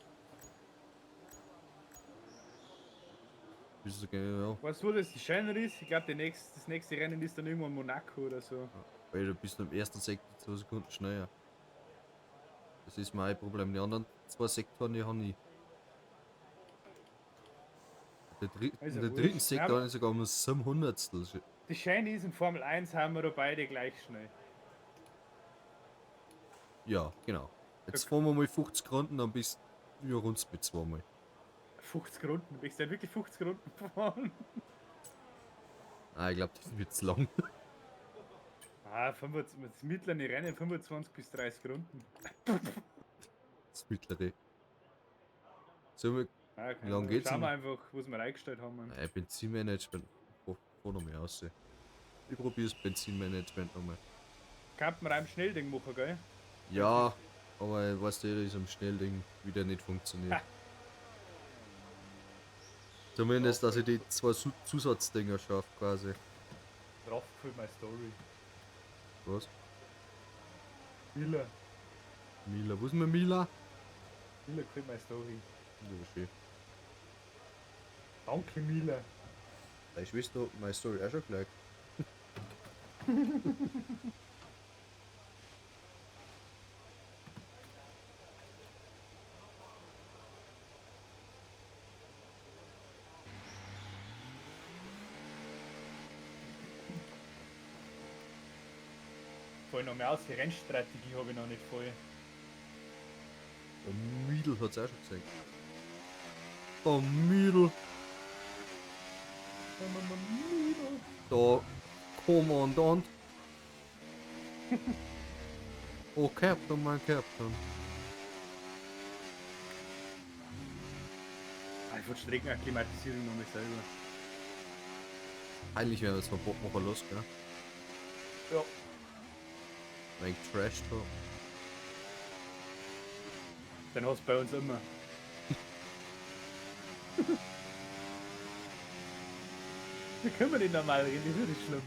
Ist so genau. Weißt du, wo das schöner ist? Ich glaube, das nächste Rennen ist dann irgendwann Monaco oder so. Weil du bist im ersten Sektor 2 Sekunden schneller. Das ist mein Problem. Die anderen 2 Sektoren, die haben ich. Also In der wurscht. dritten Ja, Sektor aber- habe ich sogar um 700. Das Schöne ist, in Formel 1 haben wir da beide gleich schnell. Ja, genau. Jetzt fahren wir mal 50 Runden, dann bist du ja rund mit zweimal. 50 Runden. Bist du denn wirklich 50 Runden gefahren? Ah, ich glaube, das wird zu lang. Ah, 25, das mittlere Rennen 25 bis 30 Runden. Das mittlere. So, wie Ah, wie lange geht's Schauen wir denn? einfach, was wir reingestellt haben. Benzinmanagement. Fahr noch mal aus. Ich probiere das Benzinmanagement nochmal. Kann man einem Schnellding machen, gell? Ja, aber weißt du, das ist am Schnellding wieder nicht funktioniert. Ha. Zumindest, dass ich die 2 Zusatzdinger schaffe, quasi. Drauf für meine Story. Was? Miller. Mila, wo ist mein Mila? Miller für meine Story. Ja, schön. Danke, Miller. Ich weiß doch, meine Story auch schon gleich. Voll noch mehr aus, die Rennstrategie habe ich noch nicht voll. Der Miedl hat's auch schon gesagt. Der Miedl. Der Kommandant. Oh, Captain, mein Captain. Ah, ich wollte Streckenakklimatisierung noch mal selber. Eigentlich wäre das Verbot machen los, gell? Ja. Wegen Trash da. Den hast du bei uns immer. Wir können wir nicht normal reden, das ist nicht schlimm.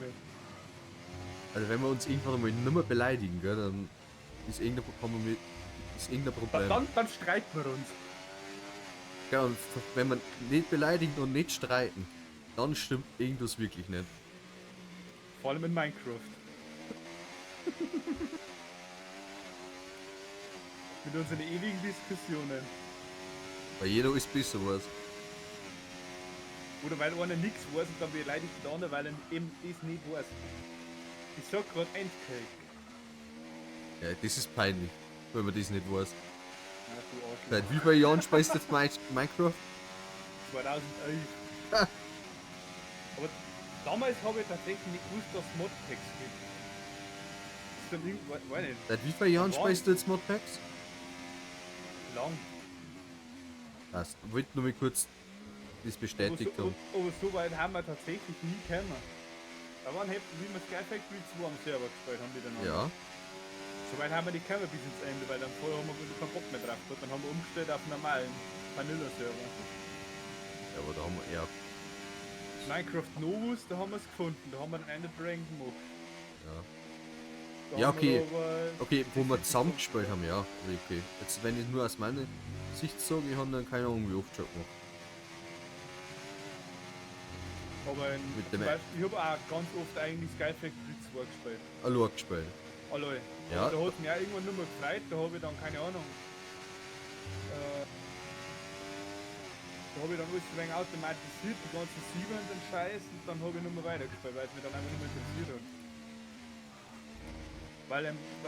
Also wenn wir uns irgendwann einmal nicht mehr beleidigen, gell, dann ist irgendein Problem. Dann streiten wir uns. Ja, und wenn man nicht beleidigen und nicht streiten, dann stimmt irgendwas wirklich nicht. Vor allem in Minecraft. Mit unseren ewigen Diskussionen. Weil jeder ist besser was. Oder weil einer nichts weiß und dann beleidigt der andere, weil er eben das nicht weiß. Ich sag grad Endcake. Ja, das ist peinlich, wenn man das nicht weiß. Ja, du Arschloch. Seit wie vielen Jahren spielst du jetzt Minecraft? 2011. Aber damals habe ich tatsächlich nicht gewusst, dass es Modpacks gibt. Das ist dann irgendwann, weiß nicht, Seit wie vielen Jahren Wann? spielst du jetzt Modpacks? lang. Das wollte nur mal kurz das bestätigt haben. Aber so weit haben wir tatsächlich nie gekommen. Da waren halt, wie wir Sky Factory 2 am Server gespielt haben, miteinander. Ja, So weit haben wir die gekommen bis ins Ende, weil dann vorher haben wir keinen Bock mehr drauf gehabt. Dann haben wir umgestellt auf einen normalen Vanilla-Server. ja, aber da haben wir eher. Minecraft Novus, da haben wir es gefunden, da haben wir den Ender Dragon gemacht. Ja. Da Ja, haben wir okay. aber- Okay, wo wir zusammengespielt haben, ja. Okay. Jetzt, wenn ich nur aus meiner Sicht sage, ich habe dann keine Ahnung, wie oft schon gemacht. Aber Mit zum dem- Beispiel, ich habe auch ganz oft eigentlich Sky Factory 2 gespielt. Allein gespielt. Alle. Ja. Aber da hat mich auch irgendwann nur mal gefreut, da habe ich dann keine Ahnung. Da habe ich dann alles ein wenig automatisiert, die ganzen Sieber und den Scheiß, und dann habe ich nur mal weitergespielt, weil es mich dann einfach nur mal interessiert hat. Weil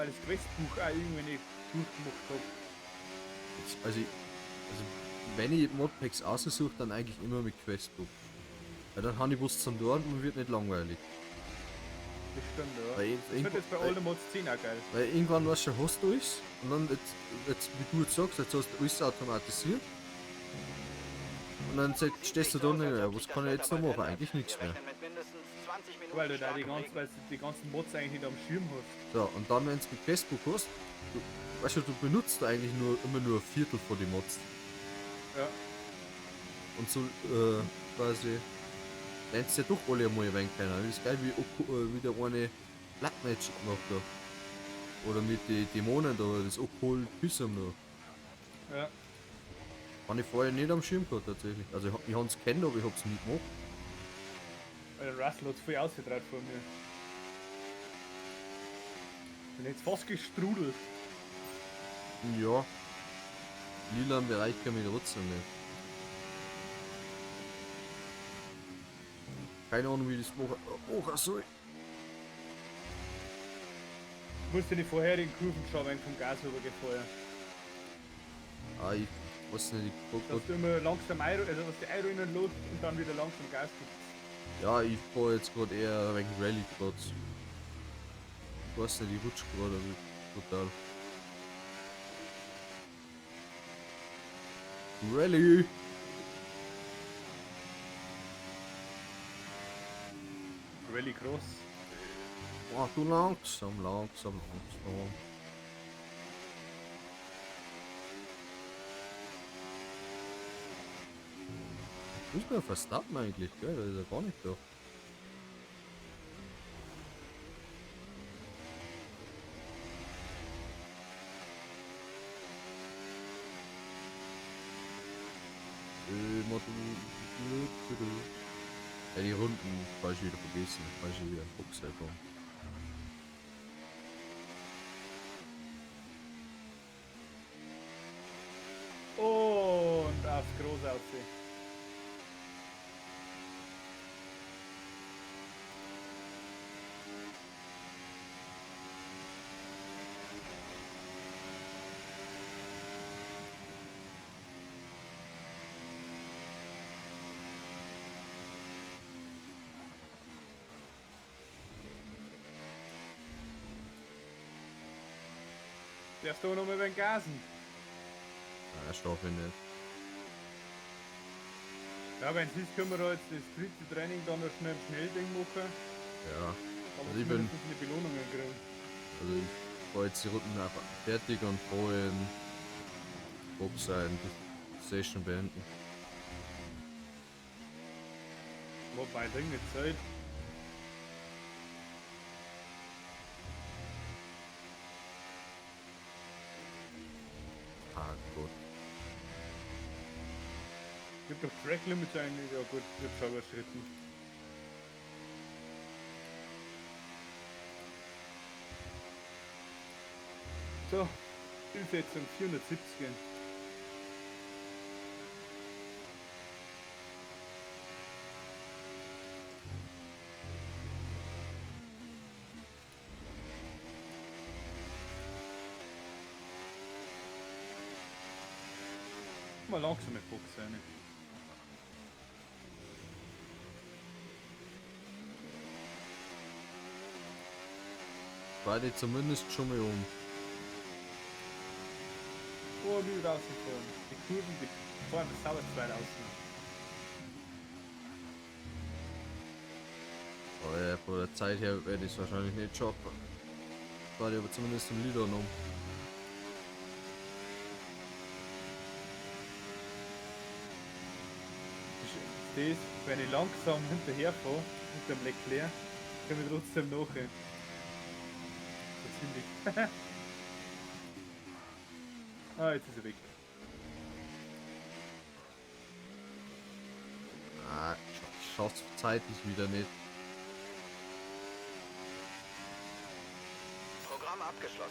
das Questbuch auch irgendwie nicht durchgemacht habe. Also, wenn ich Modpacks aussuche, dann eigentlich immer mit Questbook. Weil dann habe ich was zum Tun und wird nicht langweilig. Das stimmt, ja. Weil Das wird jetzt bei Older Mods 10 auch geil. Weil irgendwann weißt du, hast du alles und dann jetzt wie du jetzt sagst, jetzt hast du alles automatisiert. Und dann stehst du da und denkst, ja, was kann ich jetzt noch machen? Eigentlich nichts mehr. Weil du da die ganzen Mods eigentlich nicht am Schirm hast. So, und dann wenn du mit Questbook hast, weißt du, du benutzt eigentlich immer nur ein Viertel von den Mods. Ja. Und so quasi lernst ja doch alle einmal ein wenig kennen. Das ist geil, wie wieder eine Blattmatch gemacht da. Oder mit den Dämonen da, das Okkult Küssum da. Ja. Habe ich vorher nicht am Schirm gehabt tatsächlich. Also ich habe es kennt, aber ich hab's nicht gemacht. Weil der Russell hat voll ausgetraut vor mir. Bin jetzt fast gestrudelt. Ja. Lila im Bereich kann ich trotzdem nicht. Keine Ahnung, wie das machen soll. Ich musste die vorherigen Kurven schon wenn vom Gas rübergefeuert. Ah, ich weiß nicht, Dass du immer langsam Euro, also dass die Euro innen läuft und dann wieder langsam Gas gibst. ja, ich fahr jetzt gerade eher wegen Rallye gerade. Ich weiß nicht, ich rutsch gerade total. Rallye! Rally Cross. Mach du langsam. Muss man verstappen eigentlich, gell? Das ist ja gar nicht da. Ja, die Runden falsch wieder vergessen. Falsch wieder ein Box selber. Und aufs Groß aussehen. Darfst du noch mal beim Gasen? Ja, schaffe ich nicht. Ja, wenn es ist, können wir da jetzt das dritte Training dann noch schnell ein Schnellding machen. Ja. Aber Also ich zumindest bin- eine Belohnung kriegen. Also ich war jetzt die Runden einfach fertig und froh in Box sein, die Session beenden. Wobei, Ding nicht Zeit. Ah Gott. Gibt doch Track Limits eigentlich, ja gut, wird schon überschritten. So, Zielsetzung 470. Mal langsam mit Box sein. Beide zumindest schon mal um. Oh, wie rausgefahren. Die Kurven, die fahren das sauber 2000. Aber ja, von der Zeit her werde ich es wahrscheinlich nicht schaffen. Beide aber zumindest im Lieder noch. Das, wenn ich langsam hinterherfahre mit dem Leclerc, kann ich trotzdem nachher. So ziemlich. Ah, jetzt ist er weg. Ah, ich schaff's zeitlich wieder nicht. Programm abgeschlossen.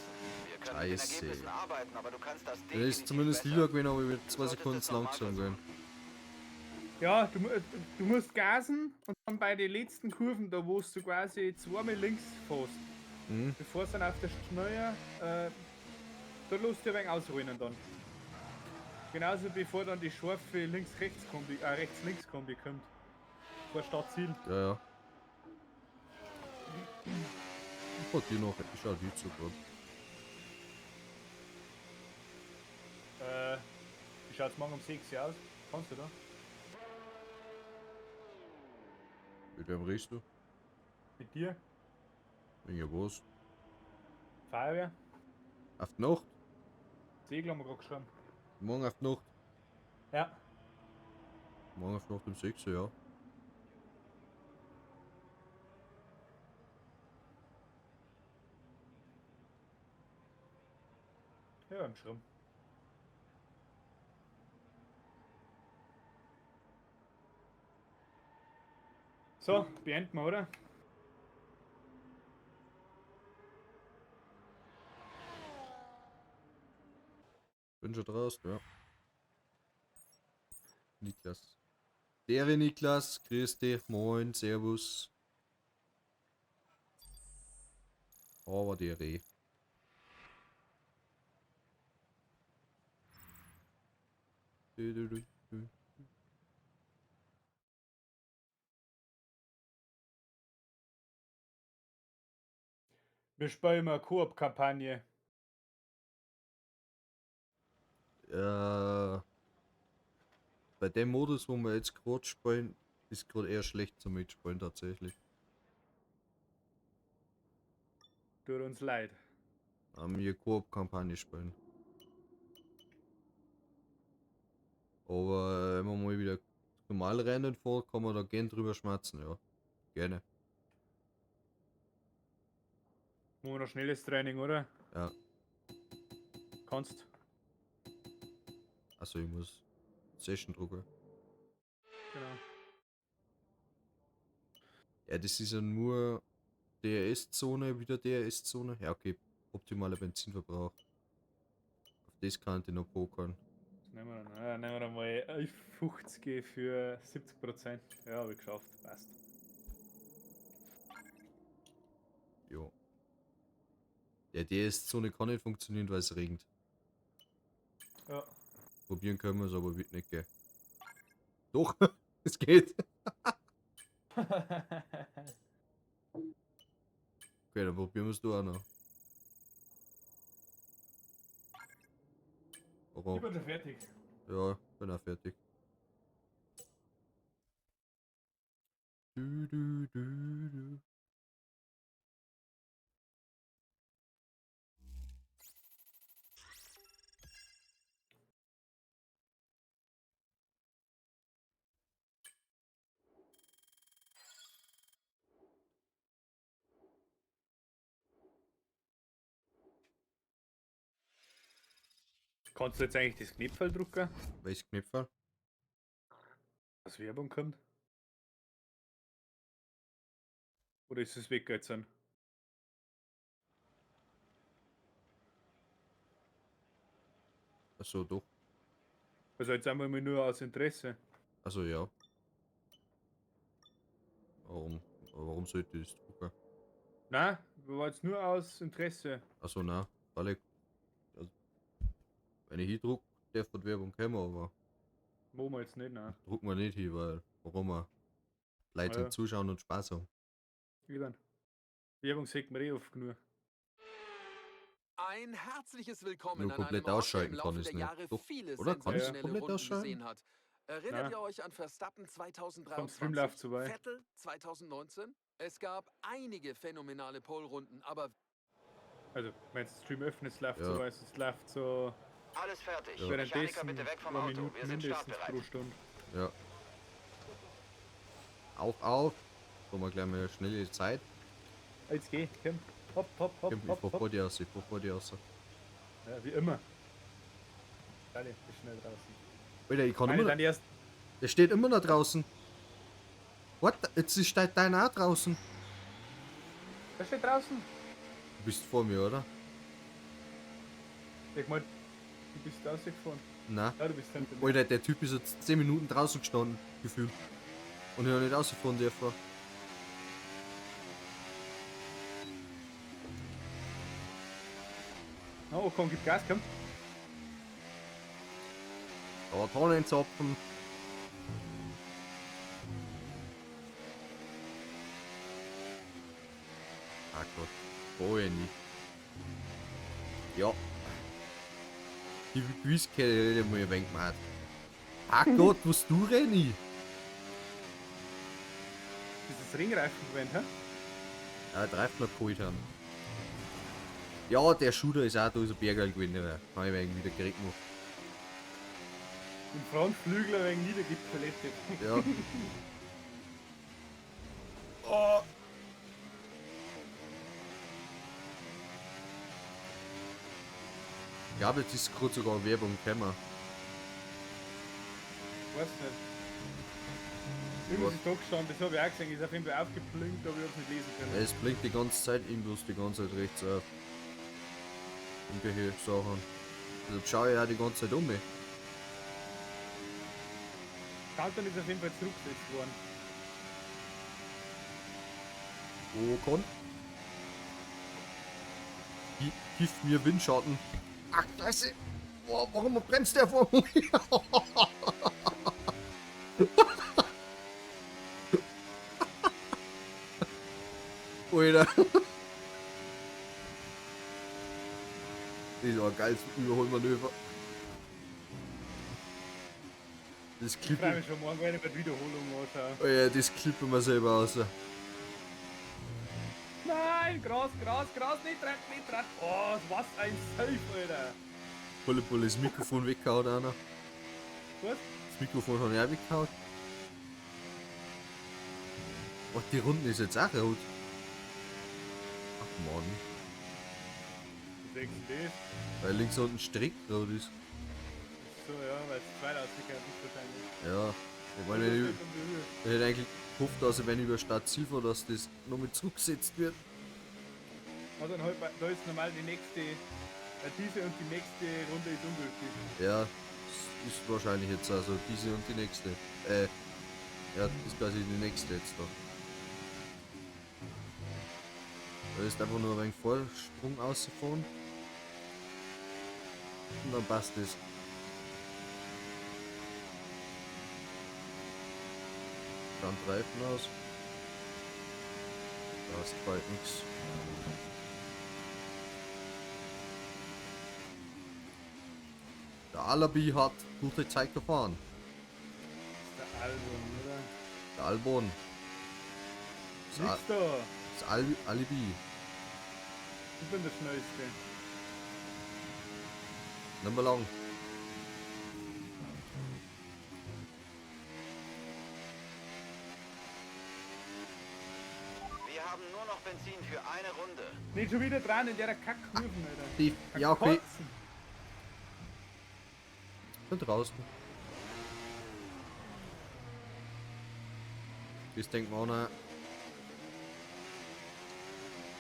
Wir können mit den Scheiße. Ergebnissen arbeiten, aber du kannst das Das definitiv ist zumindest besser. Lieder gewesen, aber ich werde Du 2 solltest Sekunden es zu nochmal langsam versuchen. gehen. Ja, du musst gasen und dann bei den letzten Kurven, da wo du quasi zweimal links fährst, Mhm. bevor es dann auf der Schnelle, da lässt du ein wenig ausrollen dann. Genauso bevor dann die scharfe Links-Rechts-Kombi, Rechts-Links-Kombi kommt. Vor Stadtziel. Ja, ja. Ich wollte die noch, ich schau die zu gut. Wie schaut's morgen um 6 Uhr aus? Kannst du da? Mit wem redest du? Mit dir? Wegen ja was? Feuerwehr? Auf die Nacht? Segel haben wir gerade geschrieben. Morgen auf die Nacht? Ja. Morgen auf die Nacht um 6 Uhr, ja. Ja, im Schrumm. So, beenden wir, oder? Bin schon draußen, ja. Niklas. Der Niklas, grüß dich, moin, servus. Aber der Reh. Du, du, du, du. Wir spielen mal eine Koop-Kampagne. Bei dem Modus, wo wir jetzt gerade spielen, ist gerade eher schlecht zum Mitspielen tatsächlich. Tut uns leid. Wir Koop-Kampagne spielen. Aber wenn wir mal wieder normal rennen vor, kann man da gern drüber schmerzen, ja. Gerne. Machen wir noch schnelles Training, oder? Ja. Kannst. Also ich muss Session drucken. Genau. Ja, das ist ja nur DRS-Zone, wieder DRS-Zone. Ja, okay. Optimaler Benzinverbrauch. Auf das kann ich noch pokern. Das nehmen wir dann. Ja, nehmen wir dann mal 50 für 70%. Ja, habe ich geschafft. Passt. Ja. Ja, DRS-Zone kann nicht funktionieren, weil es regnet. Ja. Probieren können wir es, aber wird nicht gehen. Doch, es geht. Okay, dann probieren wir es da auch noch. Ich Aber bin schon fertig. ja, bin auch fertig. Du, du, du, du. Kannst du jetzt eigentlich das Knöpfel drucken, Welches Knöpfer? dass Werbung kommt? Oder ist es weg jetzt? Achso, doch. Also jetzt einmal nur aus Interesse. Also ja. Warum sollte ich das drucken? Nein, war jetzt nur aus Interesse. Achso, nein. Alle, also, wenn ich hier druck, darf die Werbung kommen, aber Machen wir jetzt nicht, nein. drucken wir nicht hin, weil warum wir Leute Ah ja. zum Zuschauen und Spaß haben. Ivan. Werbung sieht man eh oft genug. Ein herzliches Willkommen Nur an komplett einem Ort, der ausschalten im kann Laufe ich der nicht. Jahre Doch, viele oder? Kann ich sensationelle komplett Runden ausschalten? gesehen hat. Erinnert Nein. ihr euch an Verstappen Vom Stream 2023? läuft vorbei. Vettel 2019? Es gab einige phänomenale Pole-Runden, aber Also, wenn du Stream öffnest, läuft Ja. so, weißt du, es läuft so Alles fertig. Ja. Mechaniker währenddessen bitte weg vom paar Auto. Minuten Wir sind mindestens startbereit. pro Stunde. Ja. Auf. So mal gleich mal schnelle Zeit. Jetzt geh, komm. Hopp, hopp, hopp, Ich hopp, fahr hopp. vor dir raus, ich fahr vor dir raus. Ja, wie immer. Alle, bist schnell draußen. Alter, ich kann Meine immer dann noch, erst. der steht immer noch draußen. What? Jetzt steht deiner auch draußen. Wer steht draußen? Du bist vor mir, oder? Ich mein, du bist rausgefahren. Na. Ja, du bist hinter mir. Alter, der Typ ist jetzt 10 Minuten draußen gestanden, gefühlt. Und ich hab nicht rausgefahren dürfen. Oh, komm, gib Gas, komm. Aber Tonnenzapfen. Ah Gott. Vorher nicht. Ja. Die Quizkette hätte mir ein wenig gemacht. Ah Gott, was du, Renny? Das ist Ringreifen gewesen, hä? Ja, Dreifler geholt haben. Ja, der Shooter ist auch da, ist ein Bergerl gewesen, aber hab ich wegen wieder gekriegt noch. Im Frontflügel wegen niedergepflegt. Ja. Oh. glaube, jetzt ist gerade sogar Werbung gekommen. Weiß nicht. Irgendwas ist da gestanden, das habe ich auch gesehen, ist auf jeden Fall aufgeblinkt, aber ich habe es nicht lesen können. Es blinkt die ganze Zeit irgendwas die ganze Zeit rechts auf. Irgendwelche Sachen. Deshalb schaue ich auch die ganze Zeit um mich. Kanton ist auf jeden Fall zurückgesetzt worden. Wo kann? Gib mir Windschatten. Ach, Scheiße. Boah, warum bremst der vor mir? Alter. Das war ein geiles Überholmanöver. Das Ich freue klippen, mich schon morgen, wenn ich mir die Wiederholung anschaue. oh ja, das klippen wir selber aus. Nein, Gras, nicht rein. Oh, was ein Safe, Alter. Volle Pulle das Mikrofon weggehauen einer. Was? Das Mikrofon hat er auch weggehauen. Oh, die Runden ist jetzt auch rot. Ach Mann. Du denkst das? Weil links unten Strick rot ist. So, ja, weil es 2000 ist wahrscheinlich. Ja. Ich meine, ich hätte eigentlich gehofft, dass wenn ich über Stadtziel fahre, dass das noch mit zurückgesetzt wird. Also dann halt, da ist normal die nächste, diese und die nächste Runde ist ungültig. Ja, das ist wahrscheinlich jetzt also diese und die nächste. Ja, das ist quasi die nächste jetzt da. Da ist einfach nur ein wenig Vorsprung ausgefahren. Und dann passt es. Dann Reifen aus. Da ist bald nichts. Der Alabi hat gute Zeit gefahren. Das ist der Album, oder? Der Albon. Nix da. Das Alibi. Ich bin der Schnellste. Nicht mehr lang. Wir haben nur noch Benzin für eine Runde. Nicht schon wieder dran in der Kackkurven, Alter. Die, ja, okay. Kotzen. Bin draußen. Das denkt man auch.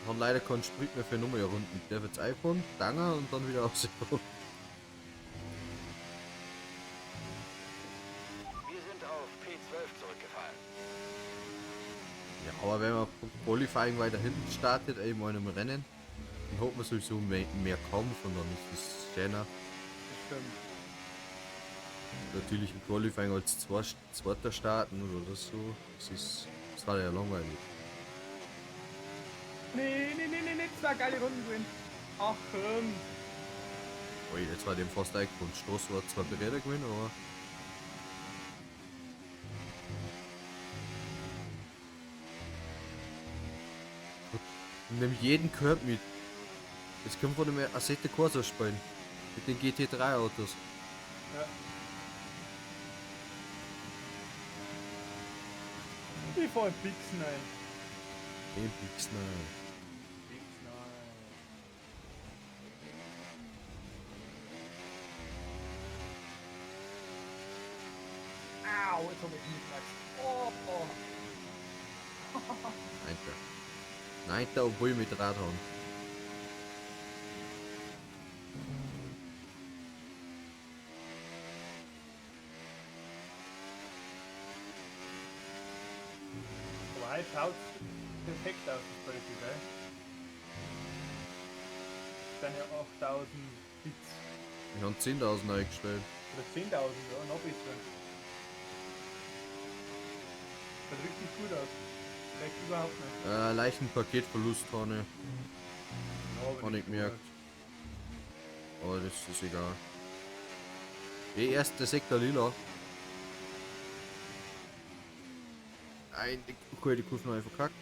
Haben leider keinen Sprit mehr für Nummerrunden. Der wird's iPhone, Danger und dann wieder aufs iPhone. Wir sind auf P12 zurückgefallen. Ja, aber wenn man vom Qualifying weiter hinten startet, eben in einem Rennen, dann hat man sowieso mehr Kampf und dann ist es schöner. Das stimmt. Natürlich im Qualifying als Zweiter starten oder so. Das war ja langweilig. Nee, zwei geile Runden drin. Ach, Ui, jetzt war dem fast eingekommen. Stoß war zwar Bereder gewesen, aber. Nimm jeden Körper mit. Das können wir nicht mehr Assetto Corsa spielen. Mit den GT3 Autos. ja. Ich fahr in Pixen ein. Den Pix, nein. Pixen ein. Au, jetzt hab ich mich gemacht. Oh, oh. Neunter, obwohl wir mit Rad haben. Aber heute schaut perfekt aus, das Quality, gell? Das sind ja 8000 Bits. Wir haben 10.000 eingestellt. Oder 10.000, ja, noch besser. Sieht richtig gut aus. Schlecht überhaupt nicht. Leichten Paketverlust habe Ja, aber ich nicht gemerkt. gut. Aber das ist egal. Erst der Sektor lila. Nein, die Kurve noch einfach verkackt.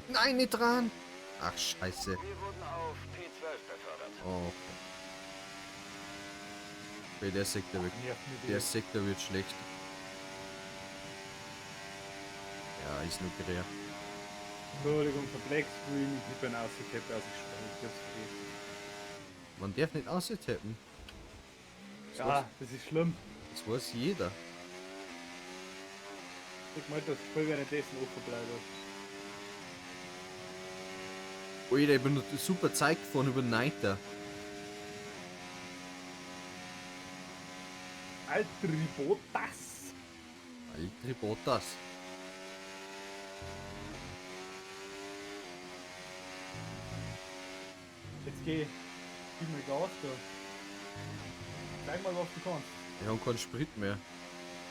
Nein, nicht dran! Ach, scheiße. Wir wurden auf P12 befördert. Oh. Okay, der Sektor wird, Nervt mich der die. Sektor wird schlecht. Ja, ist nur quer. Entschuldigung, von Black Screen. Ich bin ausgetippt, ausgespielt. Ich hab's vergessen. Man darf nicht austappen. Ja, das ist schlimm. Das weiß jeder. Ich meine, das Spiel währenddessen offen bleibt. Alter, ich bin noch super Zeit gefahren über den Neiter. Alter Ribotas! Alter Bottas. Jetzt gib mir Gas da. Zeig mal, was du kannst. Wir haben keinen Sprit mehr.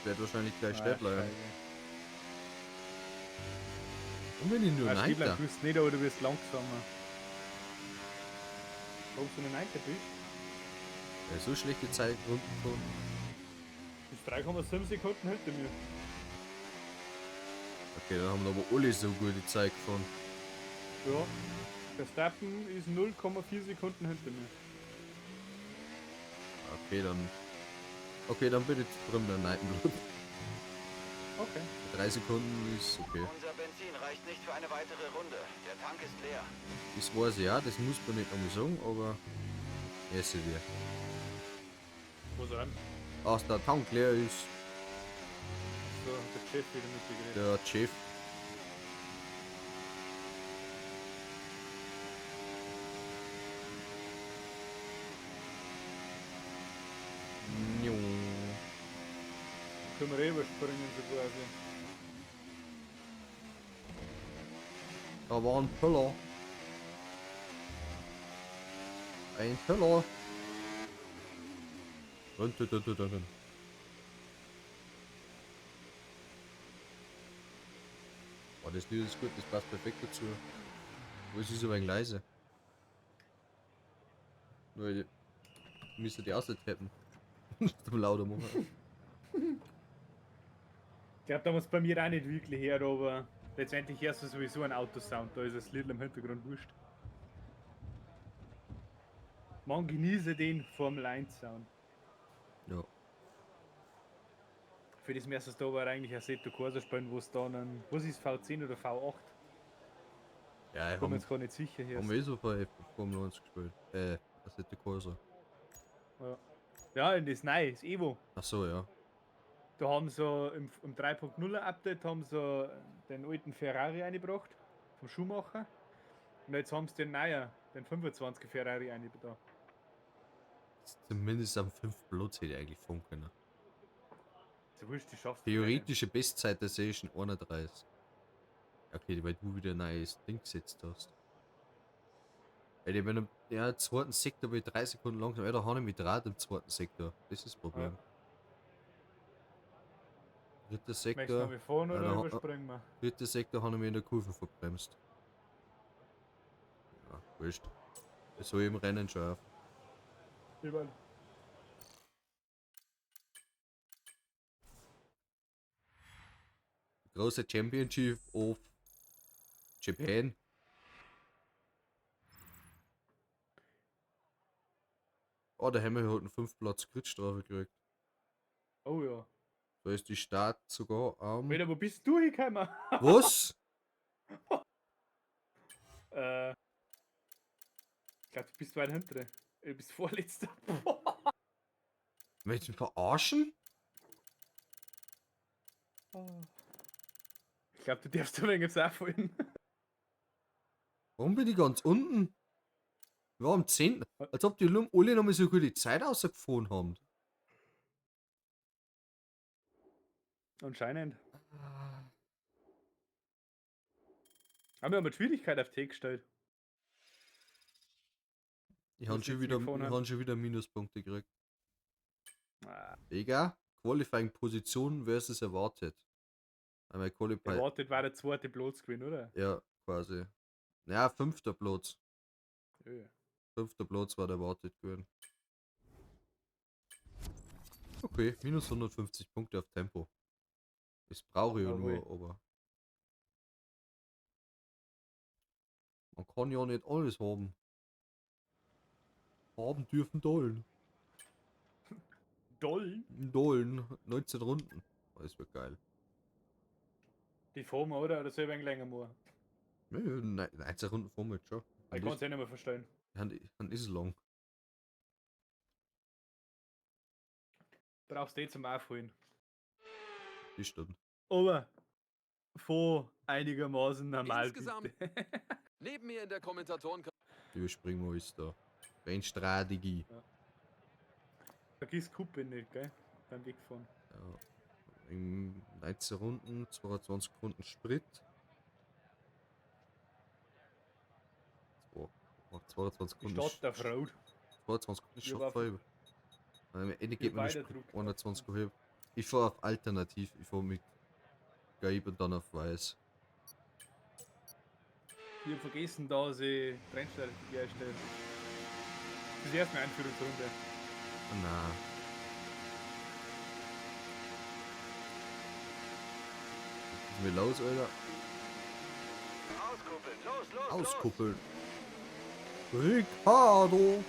Wird wahrscheinlich gleich stehen bleiben. Und wenn ich nur Stehen Neiter. bleiben, du bist nicht, aber du wirst langsamer. Warum du eine Neunte bist? Ja, so schlechte Zeit runtergefahren. Du bist 3,7 Sekunden hinter mir. Okay, dann haben aber alle so gute Zeit gefahren. Ja. Verstappen ist 0,4 Sekunden hinter mir. Okay, dann bitte drum der Neitenblut. Okay. 3 Sekunden ist okay. Unser Benzin reicht nicht für eine weitere Runde. Der Tank ist leer. Das weiß ich ja, das muss man nicht einmal sagen, aber essen wir. Wo sein? Als der Tank leer ist, So, der Chef wieder mitgeredet. der Chef. Können wir überspringen so quasi. Da war ein Pöller. Ein Pöller. Dun. Oh, das Lied ist gut, das passt perfekt dazu. Wo ist es aber ein leise? Nur ich müsste die austappen. Zum lauter machen. Ich glaube, da muss bei mir auch nicht wirklich her, aber letztendlich hörst du sowieso ein Autosound, da ist das Lied im Hintergrund wurscht. Man genieße den Formel 1 Sound. Ja. Für das müsstest du aber eigentlich ein Seto Corsa spielen, wo es dann ein, was ist V10 oder V8? Ja, Ich bin mir jetzt gar nicht sicher hier. haben wir eh so bei Formel 1 gespielt. Das ist der Corsa. Ja, in das Neue, das Evo. Ach so, ja. Da haben sie im 3.0 Update haben sie den alten Ferrari eingebracht, vom Schuhmacher. Und jetzt haben sie den neuen, den 25er Ferrari eingebracht. Zumindest am 5 Platz hätte ich eigentlich fahren können. So wurscht, die schaffst du. Theoretische Bestzeit der Session 31. Okay, weil du wieder ein neues Ding gesetzt hast. Ey, wenn im zweiten Sektor bin ich 3 Sekunden langsam, da habe ich mich draht im zweiten Sektor. Das ist das Problem. Dritter Möchtest du Sektor. noch mal fahren Ja, oder da- überspringen wir? Dritter Sektor habe ich mich in der Kurve verbremst. Ja, wurscht. Das soll ich im Rennen schon auf. Überall. Große Championship of Japan. Oh, da haben wir heute einen 5 Platz Gridstrafe gekriegt. Oh ja. Da ist die Start sogar am. Peter, wo bist du hingekommen? Was? Ich glaube, du bist weit hinten. Du bist vorletzter. Willst du mich verarschen? Ich glaube, du darfst ein wenig auffallen. Warum bin ich ganz unten? Wir waren am 10. Als ob die alle noch mal so gute Zeit rausgefahren haben. Anscheinend. Aber wir haben eine Schwierigkeit auf T gestellt. Ich habe Was schon, jetzt wieder- mitgefahren ich hat. hab schon wieder Minuspunkte gekriegt. Ah, Egal. Qualifying Position versus erwartet. Einmal Qualifying. erwartet war der zweite Platz gewesen, oder? Ja, quasi. Naja, 5. Platz. Ja. 5. Platz war der erwartet gewesen. Okay, minus 150 Punkte auf Tempo. Das brauche ich ja Jawohl. nur, aber. Man kann ja nicht alles haben. Haben dürfen Dollen. Dollen? Dollen, 19 Runden. Oh, das wird geil. Die fahren wir, oder? Oder soll ich ein wenig länger machen? Ja, 19 Runden fahren wir jetzt schon. Ich kann es eh nicht mehr verstehen. Dann ist es lang. Brauchst du eh zum Aufholen. Die Stunde. Aber vor einigermaßen normal. Insgesamt- bitte. Neben mir in der Kommentatoren... Überspringen wir uns da. Rennstrategie. Vergiss Kuppe nicht, gell? Beim Wegfahren. Ja. In 19 Runden, 22 Runden Sprit. 22 Die Runden. Stadt der Frau. 22 Runden Ja, war Schaffe. Ende geht mir weiter nicht druckt. 21 halb. Ich fahre auf Alternativ. Ich fahre mit Gelb und dann auf Weiß. Ich hab vergessen, dass ich Trennstrategie erstelle. Das ist die erste Einführungsrunde. Ah, na. Was ist mir los, Alter? Auskuppeln. Los, los, Auskuppeln. Ricardo! los.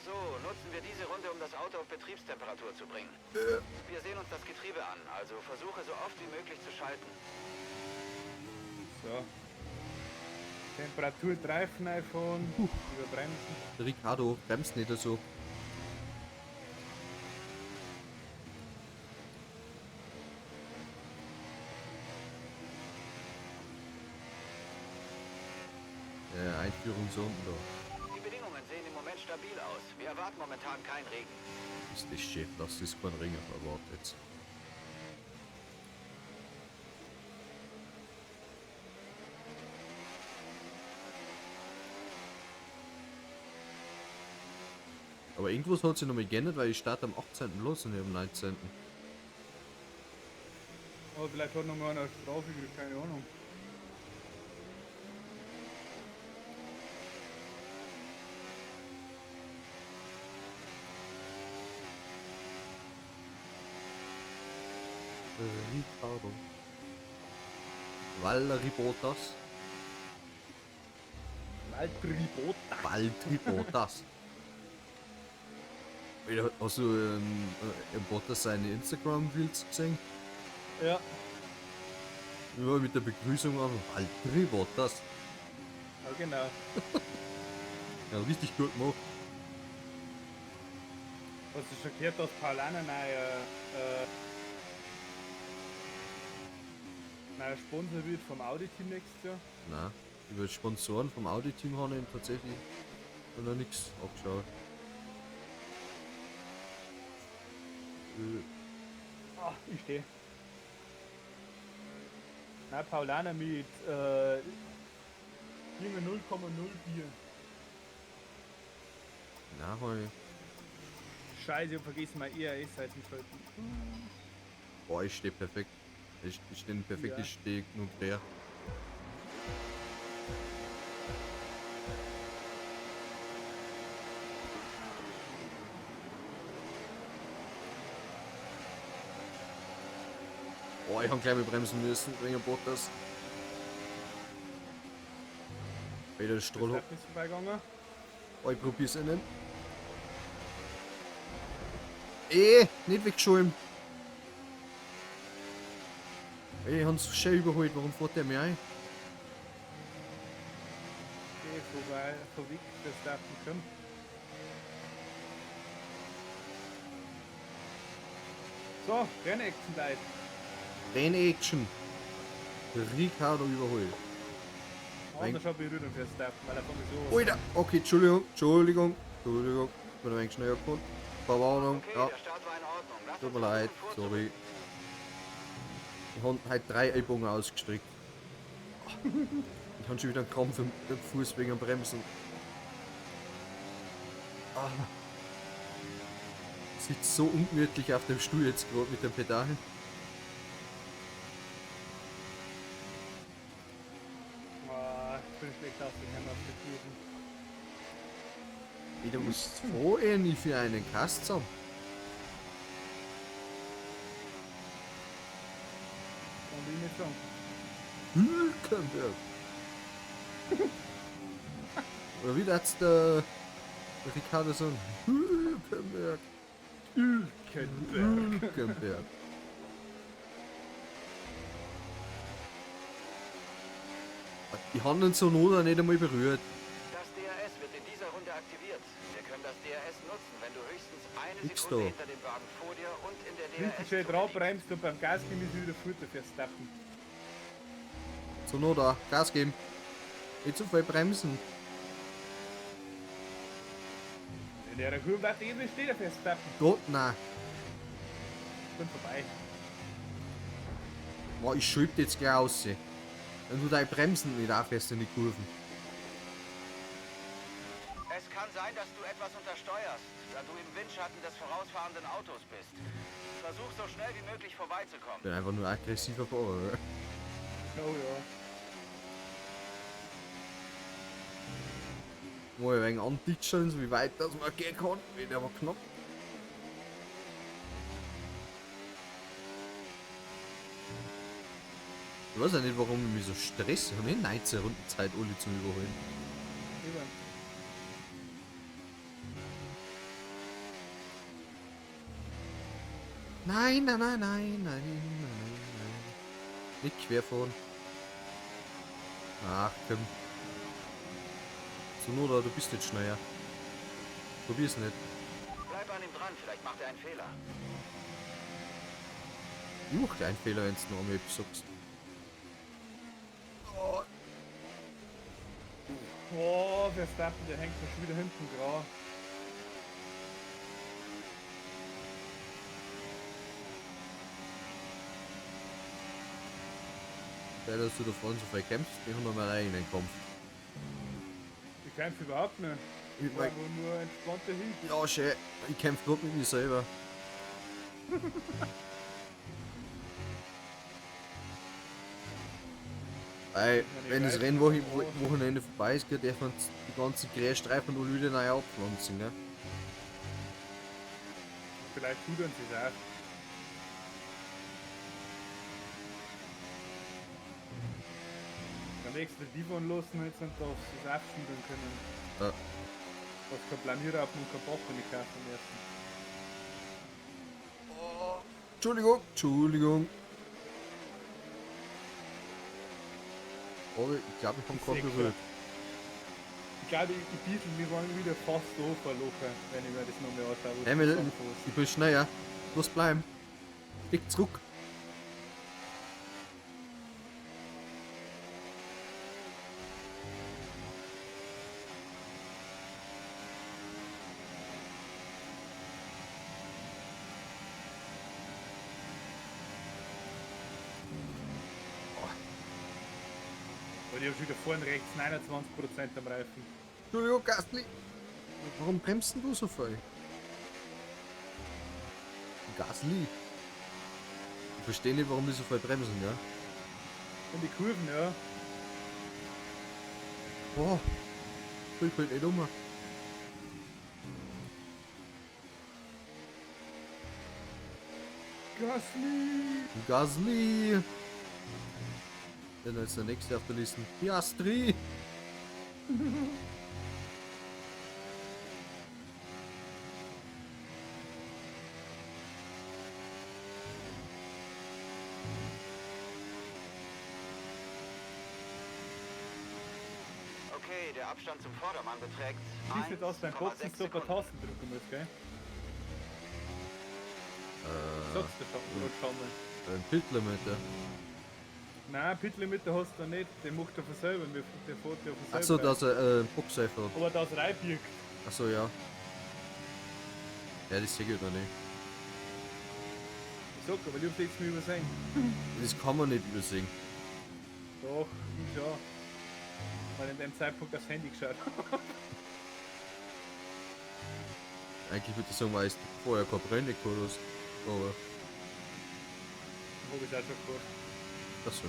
So, nutzen wir diese Runde, um das Auto auf Betriebstemperatur zu bringen. Wir sehen uns das Getriebe an, also versuche so oft wie möglich zu schalten. So. Temperatur Reifen iPhone. Überbremsen. Der Ricardo bremst nicht so. Einführungsrunden da. Die Bedingungen sehen im Moment stabil aus. Wir erwarten momentan keinen Regen. Ist das shit, das ist kein Ring erwartet jetzt. Aber irgendwas hat sich noch mal geändert, weil ich starte am 18. los und nicht am 19. Aber vielleicht hat noch mal eine Strafe gekriegt, keine Ahnung. Ricardo. Valerie Bottas. Valtteri Bottas. Valtteri Bottas. Hast du Bottas seine Instagram-Reels gesehen? Ja, Ja, mit der Begrüßung an Valtteri Bottas. ja genau. Ja, richtig gut gemacht. Hast du schon gehört, dass Paulana neuer Sponsor wird vom Audi-Team nächstes Jahr? Nein, über die Sponsoren vom Audi-Team habe ich tatsächlich noch nichts abgeschaut. Ah, ich stehe. Nein, Paulana mit 0,04. Nein, habe ich. Scheiße, ich hab vergessen mein ERS einzuschalten. Boah, ich stehe perfekt. Ich stehe perfekt, Ja. ich stehe genug quer. Boah, ich habe gleich mal bremsen müssen wegen Bottas. Wieder der Stroll. Das ist vorbeigegangen. Oh, ich probier's innen. Nicht weggeschoben. Ich hab's schön überholt, warum fährt der mir ein? Okay, vorbei, vorweg, das darf nicht kommen. So, Rennaction Leute. Renn-Action. Ricardo überholt. Haben wir schon Berührung für Staff, weil er von mir so. Alter, okay, Entschuldigung. Ich bin ein wenig schneller gekommen. Verwarnung, Okay, ja, der Start war in Ordnung. Lass tut uns mir leid, versuchen, sorry. Ich habe halt 3 Ellbogen ausgestreckt. Ich habe schon wieder einen Krampf im Fuß wegen dem Bremsen. Ah. Sitzt so ungemütlich auf dem Stuhl jetzt gerade mit dem Pedal. Ich bin schlecht ausgegangen auf die Kurven. Du musst froh nicht für einen Kast haben. sagen. Hülkenberg. Oder wie das der Ricardo sagen? Hülkenberg. Hülkenberg. Hülkenberg. Die haben uns so Not nicht einmal berührt. Das DRS wird in dieser Runde aktiviert. Wir können das DRS nutzen, wenn du höchstens eine Nix Sekunde da. hinter dem Wagen vor dir und in der Richtig DRS schön drauf bremst und beim Gas geben ist wieder Futter fürs Tappen. So Not da. Gas geben. Nicht zu viel bremsen. In der Kurve hat eben steht er fürs Tappen. Gott, nein. Schon vorbei. Boah, ich schieb jetzt gleich aus. Wenn du deine Bremsen nicht aufhörst in die Kurven. Es kann sein, dass du etwas untersteuerst, da du im Windschatten des vorausfahrenden Autos bist. Versuch so schnell wie möglich vorbeizukommen. Ich bin einfach nur aggressiver Fahrer. Oh ja. Mal ein wenig antitscheln, so wie weit das man gehen kann. Wird aber knapp. Ich weiß auch nicht, warum ich mich so stresse. Ich habe nicht 19 Runden Zeit, alle zum Überholen. Über. Nein, nein, nein, nein, nein, nein, nein. Nicht querfahren. Ach, komm. So nur da, du bist nicht schneller. Probier's nicht. Bleib an ihm dran, vielleicht macht er einen Fehler. Ich mach keinen Fehler, wenn du noch einmal etwas sagst. Oh, Verstappen, der hängt schon wieder hinten dran. Weil dass du da vorne so viel kämpfst, wir haben noch mal rein in den Kampf. Ich kämpfe überhaupt nicht. Ich Ich war mein, nur entspannter hin. ja, schön. Ich kämpfe gerade mit mir selber. Weil, wenn das Rennwochenende vorbei ist, geht einfach die ganze Grasstreifen und wieder neu abpflanzen, ne? Vielleicht tut uns das auch. Am nächsten die von lassen jetzt und das abschneiden können. Ja. Was kein Planierer und kein Bock nicht kaufen müssen. Entschuldigung, Entschuldigung. Aber ich glaube, ich habe Sehr gerade berührt. Ich glaube, die Diesel, wir waren wieder fast so verlochen, wenn ich mir das nochmal anschaue. Emil, ich bin schneller. Los bleiben. Dick zurück. Und ich habe schon wieder vorne rechts 29% am Reifen. Entschuldigung, Gastli. Warum bremst denn du so viel? Gasli. Ich verstehe nicht, warum die so viel bremsen, ja? Und die Kurven, ja. Boah. Ich bin nicht um. Gasly! Gasly. Dann ist der nächste auf der Liste. Piastri. Okay, der Abstand zum Vordermann beträgt Siehst du, dass beim 1,6 Boxen so ein paar Sekunden. Tasten drücken musst, gell? Sagst du schon mal. Ein Pitlimiter. Nein, Pitlimiter hast du nicht, den macht er von selber, der fährt ja von selber. Achso, dass er Boxseifer hat. Aber das reinbiegt. Achso, ja. Ja, das sehe ich noch nicht. Ich sag aber, ich hab jetzt nicht übersehen. Das kann man nicht übersehen. Doch, ich schon. Weil in dem Zeitpunkt das Handy geschaut. Eigentlich würde ich sagen, weil es vorher kein Brände gehabt hast. Aber, Hab ich auch schon gemacht. achso.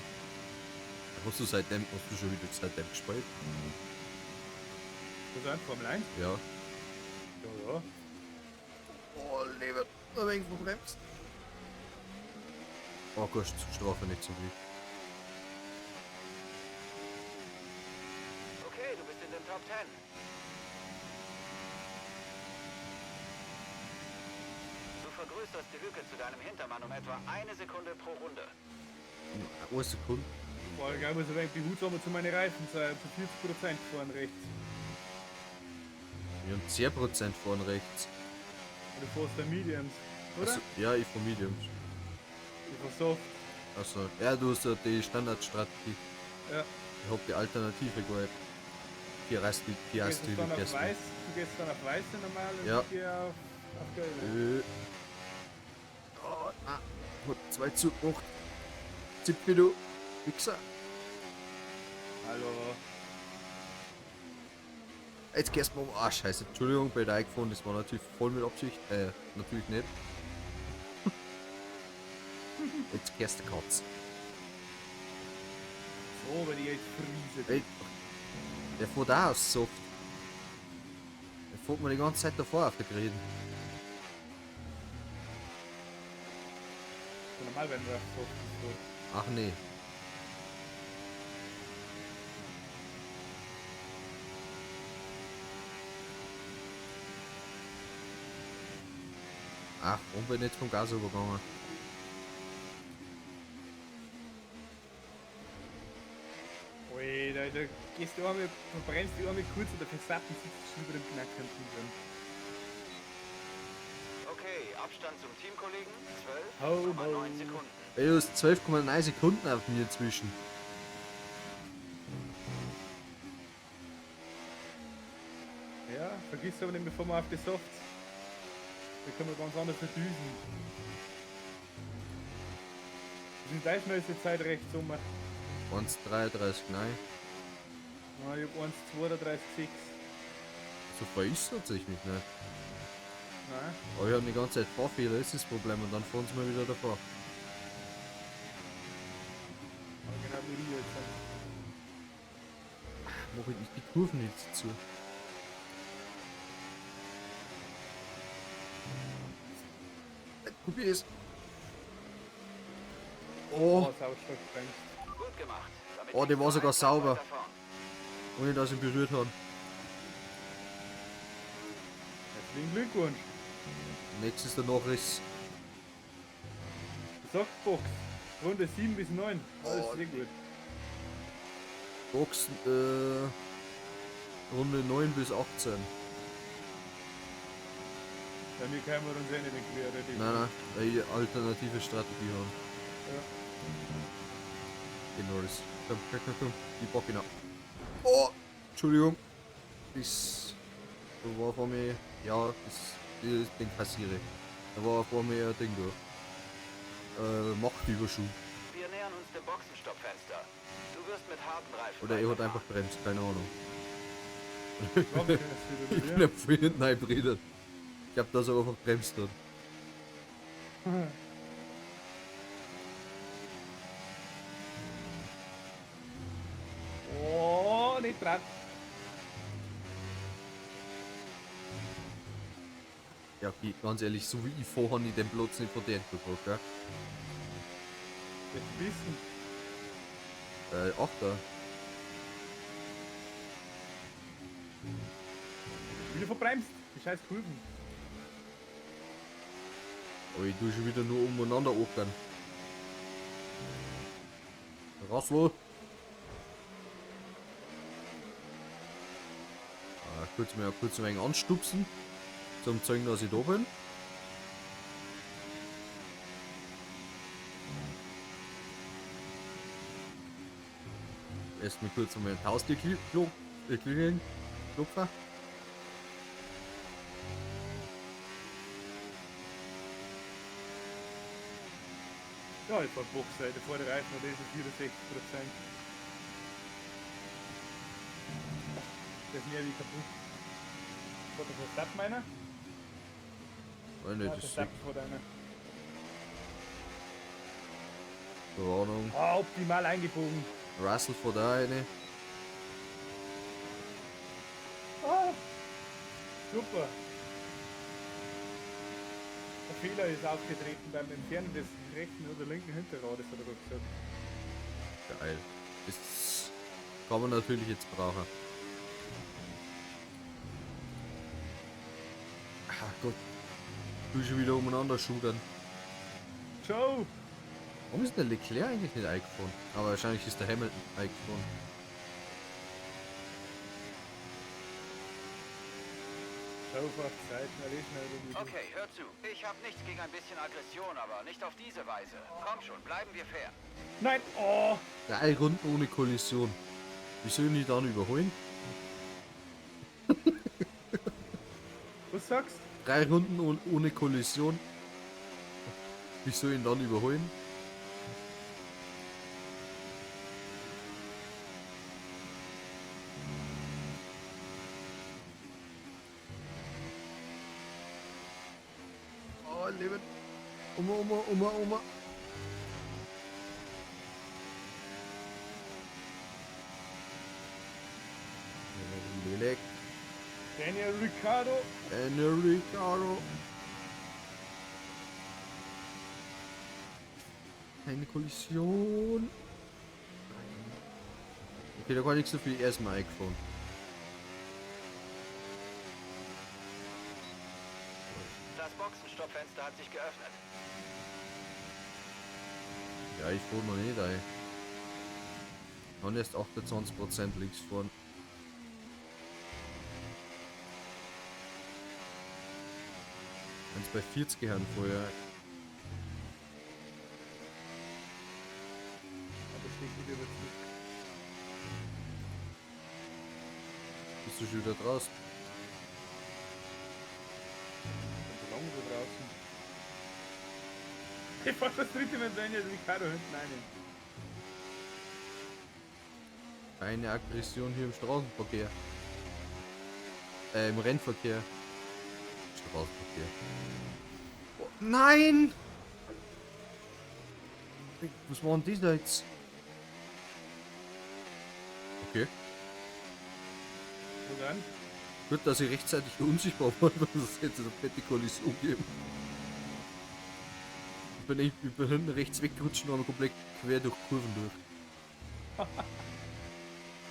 Hast du schon wieder seitdem gespielt? Das ist einfach Formel 1? Ja. Ja, ja. Oh, Leber. Ein wenig verbremst. Oh Gott, Strafe nicht so viel. Rennen. Du vergrößerst die Lücke zu deinem Hintermann um etwa 1 Sekunde pro Runde. Eine Sekunde. Boah, ich glaube, so wenig behutsamer zu meinen Reifen sein. Zu 40% vorne rechts. Wir haben 10% vorne rechts. Du fährst der Mediums, oder? Also, ja, ich von Mediums. Ich fahr Soft. Also, ja, du hast ja die Standardstrategie. Ja. Ich hab die Alternative gewählt. Die Rest, die Du erste, gehst die dann auf gestern. weiß, du gehst dann auf weiße normal und Ja. ich gehe auf gelbe. Oh, ah, hat 2 zugemacht. Zippi, du Wichser. Hallo. Jetzt gehst du mal. Ah, scheiße. Entschuldigung, bei der eingefahren. Das war natürlich voll mit Absicht. Natürlich nicht. Jetzt gehst du Katz. So, aber die jetzt friese. Ey, der fährt auch aus Soft. Der fährt mir die ganze Zeit davor auf der Gräden. So normal, wenn wir auf Soft ist. Ach nee. Ach, und bin jetzt vom Gas übergegangen. Ui, da gehst du einmal, verbrennst die Arme kurz und der Verstappen sitzt schon über dem Knackkanten drin. Okay, Abstand zum Teamkollegen 12,9 Homo. Sekunden. Ey, du hast 12,9 Sekunden auf mir zwischen. Ja, vergiss aber nicht, bevor wir auf die Softs. Da können wir ganz anders verdüsen. Das ist deine schnellste Zeit rechts um. 1,33, nein. Ja, ich hab 1,32,6. So viel ist es tatsächlich nicht. Nein. Aber wir haben die ganze Zeit Fahrfehler, das ist das Problem. Und dann fahren sie mal wieder davor. Aber genau wie wir jetzt. Mach ich die Kurven nicht zu. Probier es. Oh, Oh, Sauerstoff bremst. Gut gemacht. Damit Oh, der war liegst du sogar 1 Platz sauber. weiter vorn. ohne dass ich ihn berührt habe. Herzlichen Glückwunsch. Nächstes danach ist. Softbox. Runde 7 bis 9. Alles Oh, sehr gut. Box Runde 9 bis 18. Bei mir können wir uns eh nicht quer. Nein, weil ich alternative Strategie haben. Ja. Genau das. Komm. Die Bock genau. Oh! Entschuldigung. Das. Da war vor mir. Ja, das Ding kassiere. Da war vor mir ein Ding da. Machtüberschub. Wir nähern uns dem Boxenstoppfenster. Du wirst mit harten Reifen Oder er hat weiterfahren. einfach bremst, keine Ahnung. Komm, wir können es Ich wieder bin am vorhin reinbredet. Ich hab da so einfach bremst hat. Oh, nicht dran. Ja, okay, ganz ehrlich, so wie ich vorher nicht den Platz nicht verdient bekommen, gell? Jetzt wissen. Achter. Wieder verbremst. Die scheiß Kurven. Aber ich tue schon wieder nur umeinander ackern. Rassel. Kurz ein wenig anstupsen. Zum zeigen, dass ich da bin. Erst mal kurz um mein Haustier klingeln. Klopfer. Ja, ich fahr Boxseite vor der Reifen und das ist 64%. Das ist mir wie kaputt. War das Verstappen meiner? Nein, nicht, das ist Verstappen vor deiner. keine Ahnung. Ah, optimal eingebogen. Russell vor da eine. Ah, super. Der Fehler ist aufgetreten beim Entfernen des rechten oder linken Hinterrades, hat er doch gesagt. Geil. Das kann man natürlich jetzt brauchen. Ach Gott. Du bist schon wieder umeinander schudern. Joe! Warum ist der Leclerc eigentlich nicht eingefahren? Aber wahrscheinlich ist der Hamilton eingefahren. Joe fährt Zeit, na eh schnell irgendwie. Okay, hör zu. Ich habe nichts gegen ein bisschen Aggression, aber nicht auf diese Weise. Komm schon, bleiben wir fair. Nein! Oh! 3 Runden ohne Kollision. Wie sollen die dann überholen? Was sagst 3 Runden ohne Kollision. Wie soll ihn dann überholen? Oh, Leben. Oma. Lelek. Daniel Ricciardo? Ricardo. Eine Kollision. Okay, da war nicht so viel erstmal eingefahren. Das Boxenstoppfenster hat sich geöffnet. Ja, ich fuhr noch nicht ein. Und erst 28% links vorn. Wenn es bei 40 Herren vorher. Aber steht wieder zurück. Bist du schon wieder draußen? Und lang so draußen. Ich fahr das dritte mit Daniel Ricciardo hinten rein. Keine Aggression hier im Straßenverkehr. Im Rennverkehr. Straßenverkehr. Oh, nein! Was war denn das da jetzt? Okay. Wo dann? Gut, dass ich rechtzeitig unsichtbar war, weil es hätte eine fette Kollision geben. Ich bin hinten rechts weggerutscht und dann komplett quer durch Kurven durch.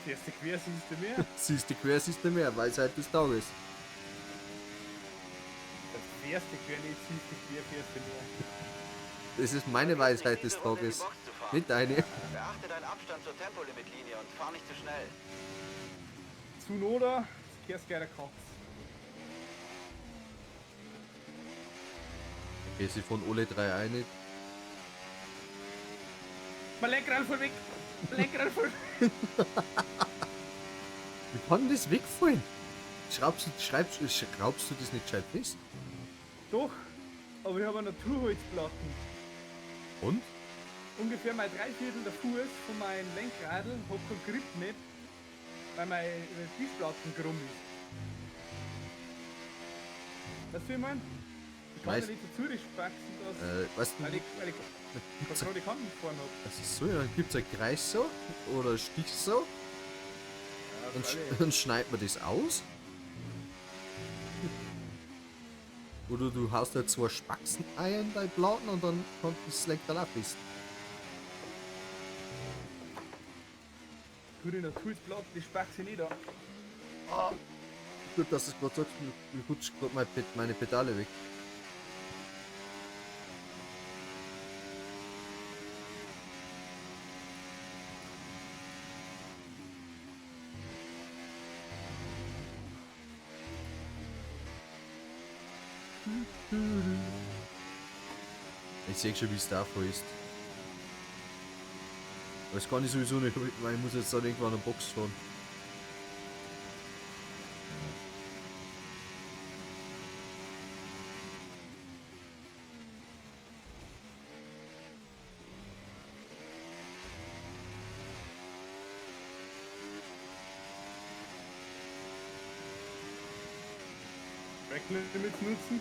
Das erste Quer siehst du mehr. Siehst du quer, siehst du mehr, Weisheit des Tages. Das erste Quer nicht siehst du quer, fährst du mehr. Das ist meine Weisheit des Tages, nicht deine. Beachte deinen Abstand zur Tempolimitlinie und fahr nicht zu schnell. Tsunoda, kehrst gleich der Katz. Okay, sie von alle 3 ein. Mein Lenkrad voll weg! Lenkrad voll weg! Wie kann denn das wegfallen? Schraubst du das nicht gescheit fest? Doch, aber ich habe eine Naturholzplatten. Und? Ungefähr mal 3/4 der Fuß von meinem Lenkradl hat keinen Grip nicht, weil meine Tischplatten krumm ist. Weißt du, wie ich mein? Ich kann ja Weiß- nicht so zurispaxen, Weißt du, weil ich gerade die Kanten vorne habe. das ist so, dann gibt es einen Kreis so oder einen Stich so und dann schneidet man das aus. Oder du haust da 2 Spaxen ein in deine Platten und dann kommt das Lenkrad ab. Tu die Naturholzplatten, die spaxe ich nicht an. Gut, dass du es gerade sagst, mir rutscht gerade meine Pedale weg. Ich sehe schon, wie es davor ist. Aber das kann ich sowieso nicht, weil ich muss jetzt dann irgendwann eine Box fahren. Tracklimits nutzen.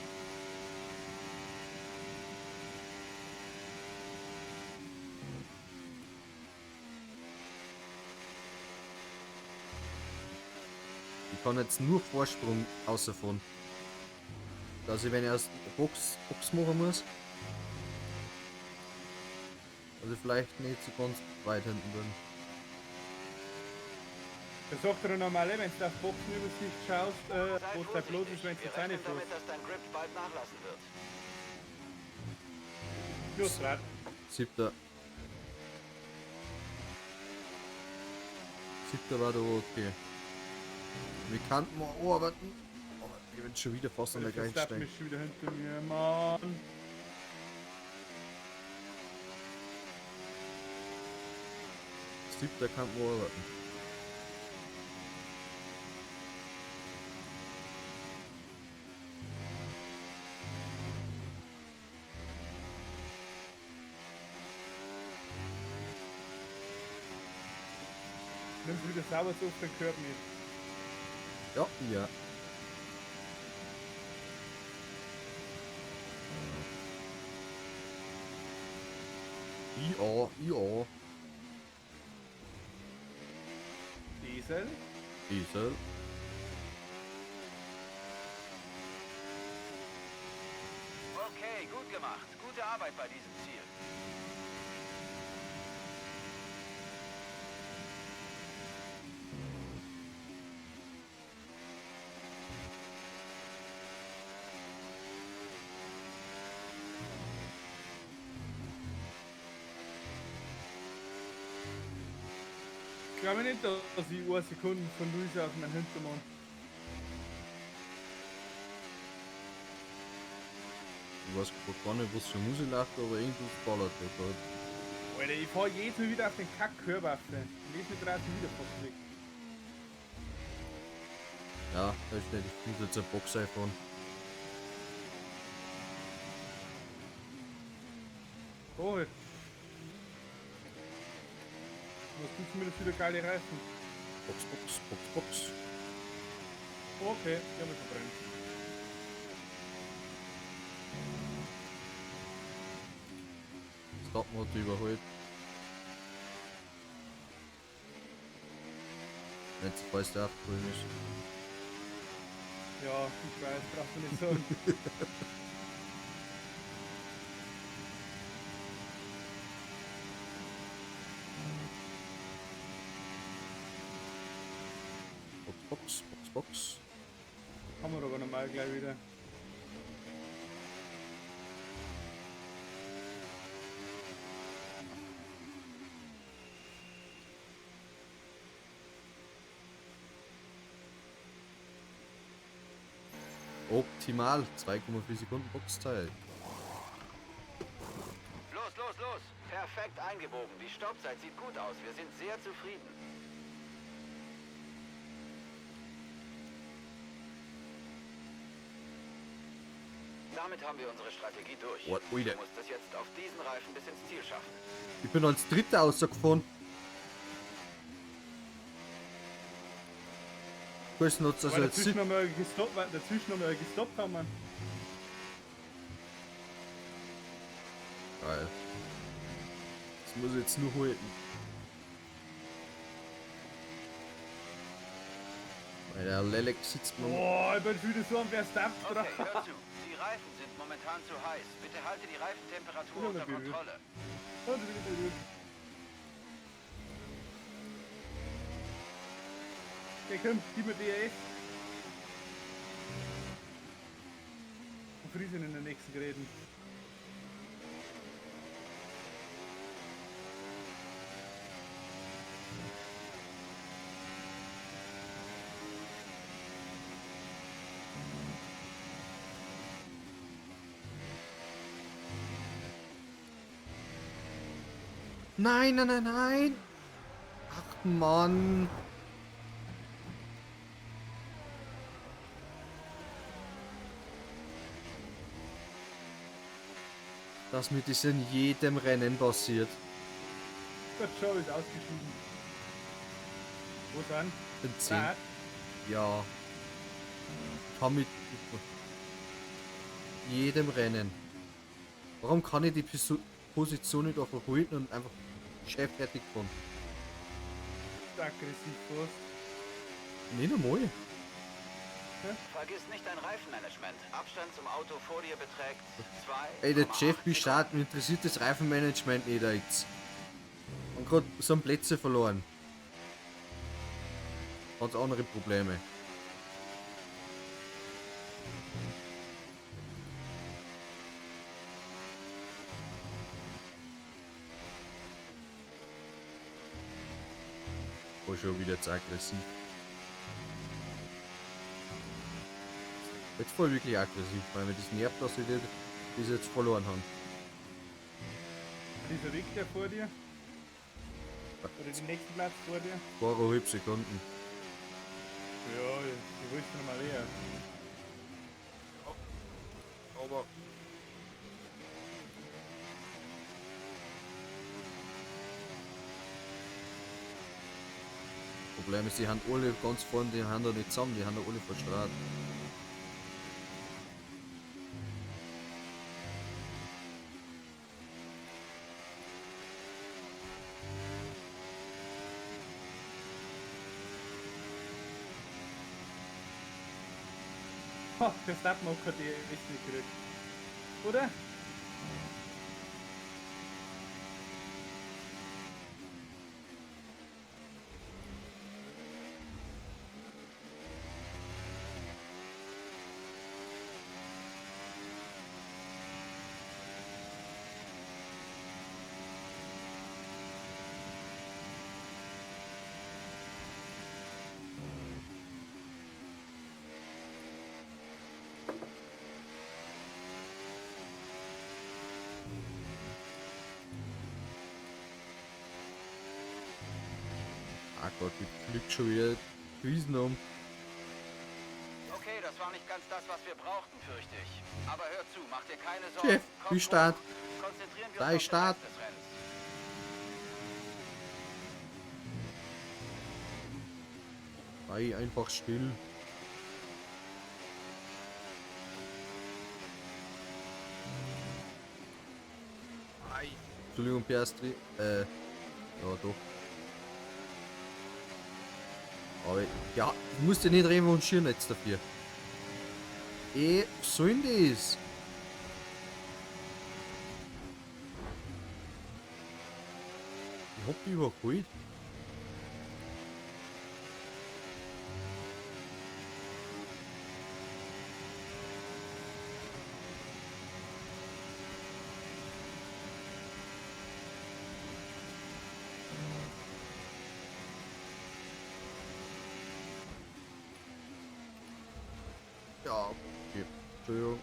Ich kann jetzt nur Vorsprung außer von. Also wenn ich erst eine Box machen muss. Also vielleicht nicht so ganz weit hinten drin. Das sagt er normal, wenn du auf Boxenübersicht schaust, Sei wo der bloß vorsichtig. ist, wenn du Wir jetzt eine rechnen damit, fährst. dass dein Grip bald nachlassen wird. Los, Rad. 7. 7. war da okay. Wir kannten mal arbeiten. Aber ich bin schon wieder fast an der Der Grenze mich schon wieder hinter mir, Mann. 7. kann man arbeiten. Nimmst du wieder sauber so auf den Körper mit. Ja, ja. Ja. Diesel. Diesel. Okay, gut gemacht. Gute Arbeit bei diesem Ziel. Ich glaube nicht, dass ich 1 Sekunde von Luis auf meinen Hintermann. Ich weiß gar nicht, was für Musik läuft, aber irgendwas ballert der gerade. Alter, ich fahr jedes Mal wieder auf den Kack-Körwaffe. Und jedes Mal draußen wieder fast weg. Ja, da ist nicht. Ich muss jetzt eine Box einfahren. Oh, halt. Was gibt's mir dafür geile Reifen? Box. Okay, die haben wir verbrennt. Startmotor überholt. Wenn es falls der abgrün ist. Ja, ich weiß, brauchst du nicht sagen. Box. Haben wir aber normal gleich wieder. Optimal. 2,4 Sekunden Boxteil. Los. Perfekt eingebogen. Die Stoppzeit sieht gut aus. Wir sind sehr zufrieden. Damit haben wir unsere Strategie durch. What? Ui, Du der- musst es jetzt auf diesen Reifen bis ins Ziel schaffen. Ich bin als Dritter rausgefahren. Ich weiß nicht, dass Weil er jetzt dazwischen haben wir gestoppt haben. Wir. Geil. Das muss ich jetzt nur halten. Weil der Lelek sitzt mir. Boah, ich bin schon wieder so am Verstappen Okay, drauf. hör zu. Die Reifen sind momentan zu heiß. Bitte halte die Reifentemperatur Ja, unter natürlich. Kontrolle. Okay, komm, gib mir DRS. Und Friesen in den nächsten Geräten. Nein. Ach Mann. Dass mir das in jedem Rennen passiert. Gott, schau, ist ausgeschieden. Wo dann? In 10. Rad? Ja. Kann mit jedem Rennen. Warum kann ich die Position nicht einfach halten und einfach schön fertig fahren? Aggressiv fast. Nicht einmal. Vergiss nicht dein Reifenmanagement. Abstand zum Auto vor dir beträgt 2,8 Ey, der Jeff Sekunden. Bichard, mir interessiert das Reifenmanagement nicht jetzt. Und gerade so ein Plätze verloren. Ganz andere Probleme. War schon wieder zu aggressiv. Jetzt voll wirklich aggressiv, weil mir das nervt, dass ich das jetzt verloren habe. Dieser Weg der vor dir? Oder den nächsten Platz vor dir? 2,5 Sekunden. Ja, ich wüsste noch mal eher. Aber. Problem ist, die haben alle ganz vorne, die haben da nicht zusammen, die haben da alle verstrahlt. Ha, Verstappen hat gerade die Westen nicht gekriegt. Oder? Ah Gott, die fliegt schon wieder Wiesen um. Okay, das war nicht ganz das, was wir brauchten, fürchte ich. Aber hör zu, mach dir keine Sorgen. Chef, Komm wie Start? hoch. Konzentrieren wir Da uns ist auf Start. den Rest des Rennens. Sei einfach still. Entschuldigung, Piastri. Ja doch. Aber ja, du musst ja nicht revanchieren jetzt dafür. Was soll denn das? Ich hab die überholt. Ja, okay. Entschuldigung.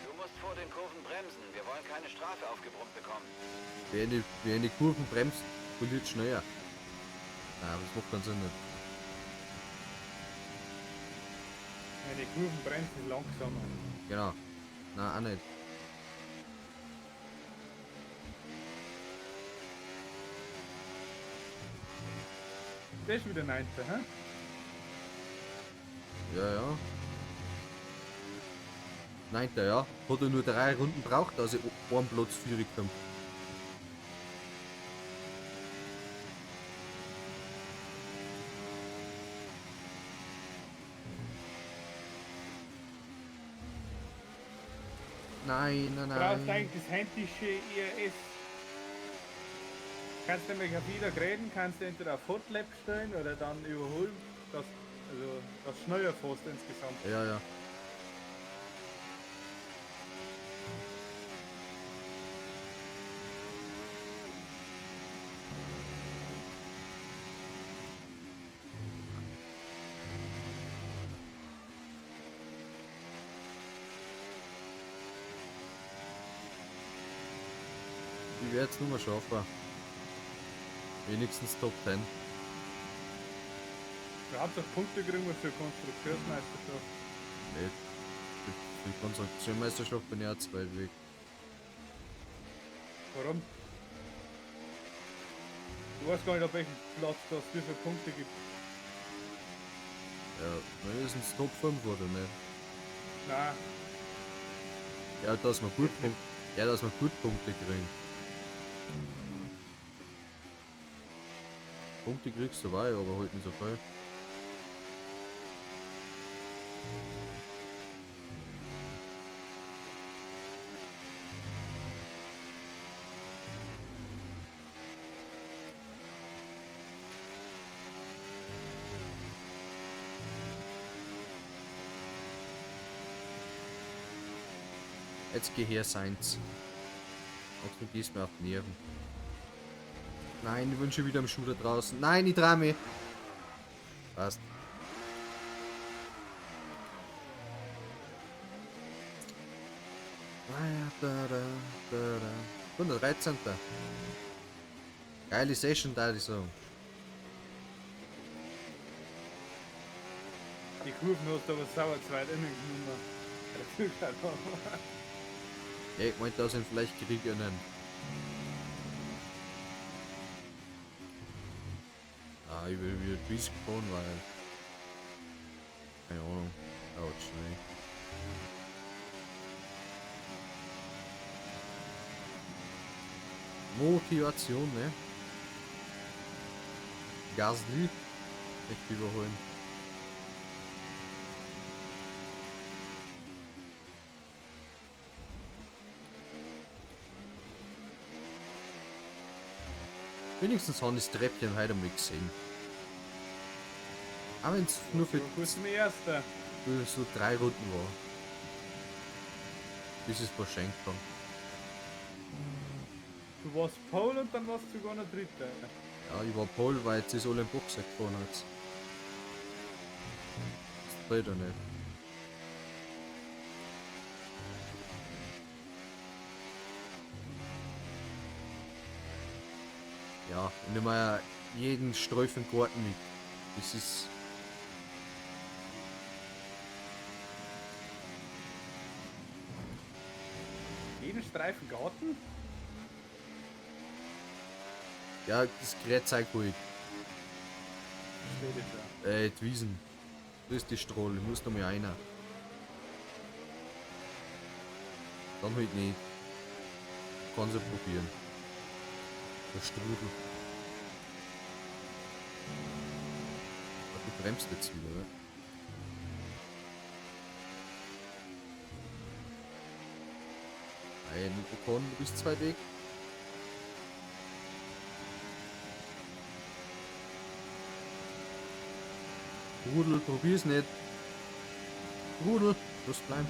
Du musst vor den Kurven bremsen. Wir wollen keine Strafe aufgebrummt bekommen. Wer in die Kurven bremst, verliert schneller. Ja, das macht keinen Sinn nicht. Eine Kurvenbremse ist langsamer. Genau. Nein, auch nicht. Das ist wieder 9. Hä? Ja, ja. Neunter, ja. Hat er nur 3 Runden braucht, also einen Platz 4 kommt. Nein, nein, Du brauchst nein. eigentlich das händische IRS. Kannst nämlich auf jeder Gräden, kannst du entweder auf Hotlap stellen oder dann überholen, also das schneller fährst insgesamt. Ja, ja. Ich werde es nur mal schaffen. Wenigstens Top 10. Du hast auch Punkte kriegen wir für Konstrukteursmeisterschaft. Nicht. Die Konstruktionsmeisterschaft bin ich auch zu weit weg. Warum? Du weißt gar nicht, auf welchem Platz das wie viele Punkte gibt. Ja, mindestens Top 5 oder nicht? Nein, Ja, dass wir gut Punkte. Ja, dass wir gut Punkte kriegen. Punkte kriegst du dabei, aber halt nicht so viel. Jetzt geh her, Sainz. Und du gehst mir auf die Nerven. Nein, ich bin schon wieder am Schuh da draußen. Nein, ich trau mich. Passt. Da, da, da, da. 113. Geile Session, da ich sagen. Die Kurven hast du aber sauer zweit innen genommen. Ja, ich meinte, da sind vielleicht Kriegerinnen. Ah, ich will wieder Twist gefahren, weil. Keine Ahnung. Dauert schnell. Motivation, ne? Gasly. Echt überholen. Wenigstens haben das Treppchen heute mal gesehen. Auch wenn es nur für Kurz zum Erster. so 3 Runden war. Bis es verschenkt haben. Du warst Pole und dann warst du sogar noch Dritter. Ja, ich war Pole, weil jetzt ist alle im Boxer gefahren hat. Das dreht er nicht. Ja, und ich meine jeden Streifen Garten mit. Das ist. Jeden Streifen Garten? Ja, das Gerät halt. Steht jetzt da. Die Wiesen. Das ist die Stroll, ich muss da mal einer. Dann halt nicht. Kann sie probieren. Der Strudel. Ach, du bremst jetzt wieder, oder? Ein Ocon, du bist 2 weg. Rudel, probier's nicht. Rudel, los bleiben.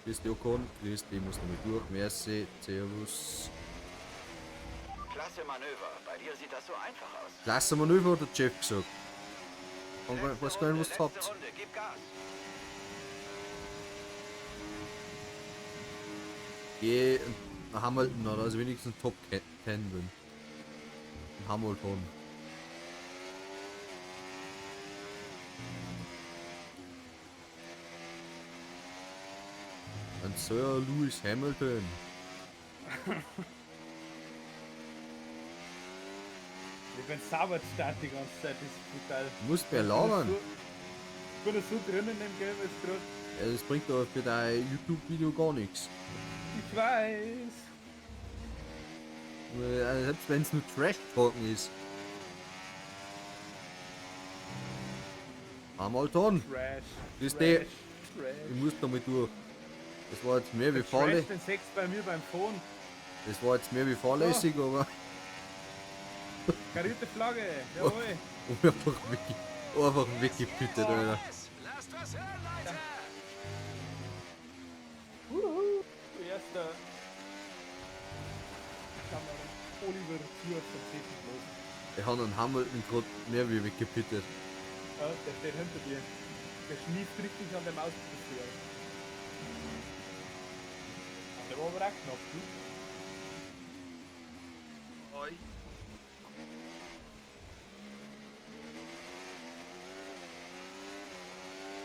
Grüß die Ocon, grüß die, muss noch mal durch. Merci, servus. Klasse Manöver. Bei dir sieht das so einfach aus. Klasse Manöver, hat der Jeff gesagt. Und Letzte was gar nicht, was Runde, du habt. letzte Runde. Gib Gas. Geh nach Hamilton oder also wenigstens Top 10 bin. In Hamilton. Und Sir Lewis Hamilton. Ich bin sauber stark die ganze Zeit, das ist brutal. Du musst mehr labern. Ich bin so drin in dem Game jetzt gerade. Ja, das bringt aber für dein YouTube-Video gar nichts. Ich weiß. Selbst wenn es nur Trash-Talken ist. Hamilton, Trash. Grüß Trash. dich. Trash. ich muss damit durch. Das war jetzt mehr wie Trash fahrlässig. den Sex bei mir beim Phone. Das war jetzt mehr wie fahrlässig, aber Karierte Flagge. Jawohl. einfach weggepüttet, Alter. Lasst was hören, Leute! Erster. Kamera. Oliver Tour vom 10. Los. Der hat einen Hamilton gerade mehr wie weggepüttet. Ja, der steht hinter dir. Der schnieft richtig an dem Auspuff. Der war aber auch knapp, du.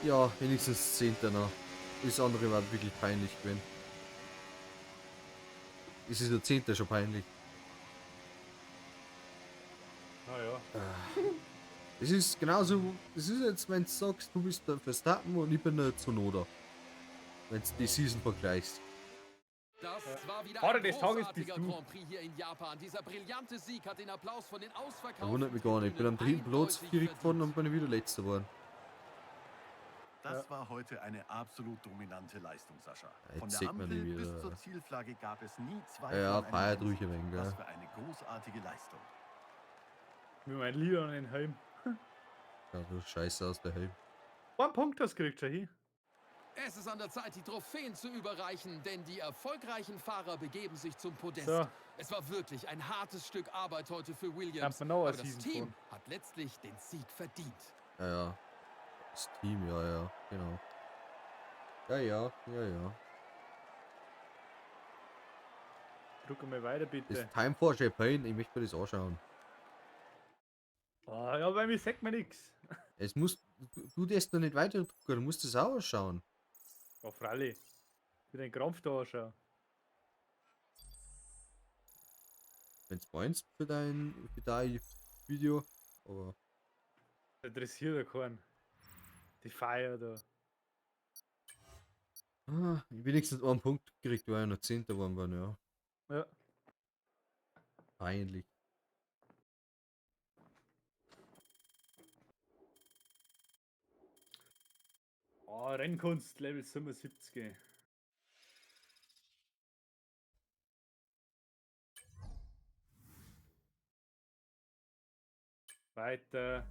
Ja, wenigstens 10. noch. Das andere war wirklich peinlich gewesen. Es ist der 10. schon peinlich. Naja. Es ist genauso, es ist jetzt, wenn du sagst, du bist der Verstappen und ich bin der Tsunoda. Wenn du die Season vergleichst. Das war wieder Fahrer ein des Tages großartiger bist du. Grand Prix hier in Japan. Dieser brillante Sieg hat den Applaus von den Da ausverkauften wundert mich gar nicht. Ich bin am 3. Platz, eindeutig 4 gefahren verdient. und bin wieder letzter geworden. Das war heute eine absolut dominante Leistung, Sascha. Jetzt Von der sieht man Ampel die wieder. bis zur Zielflagge gab es nie zwei. Ja, von feiert einem ruhig ein Sieg. wenig, Was gell. für eine großartige Leistung. Mit meinem Lied an den Helm. Ja, du Scheiße aus der Helm. Einen Punkt hast du gekriegt, Shahi. Es ist an der Zeit, die Trophäen zu überreichen, denn die erfolgreichen Fahrer begeben sich zum Podest. So. Es war wirklich ein hartes Stück Arbeit heute für Williams, Hat man noch aber eine das Season Team von. hat letztlich den Sieg verdient. Ja, ja. Das Team, ja, genau. Ja. Drück mal weiter, bitte. Ist Time for Japan, ich möchte mir das anschauen. Ah, ja, bei mir sagt man nichts. Es muss, du das doch nicht weiter drücken, du musst das auch anschauen. Ja, freilich. Für den Krampf da anschauen. Wenn's meinst für dein Video, aber Das interessiert ja keinen. Die Feier da. wenigstens einen Punkt gekriegt, weil ja noch 10. geworden waren, ja. Ja. Peinlich. Rennkunst, Level 77. Weiter.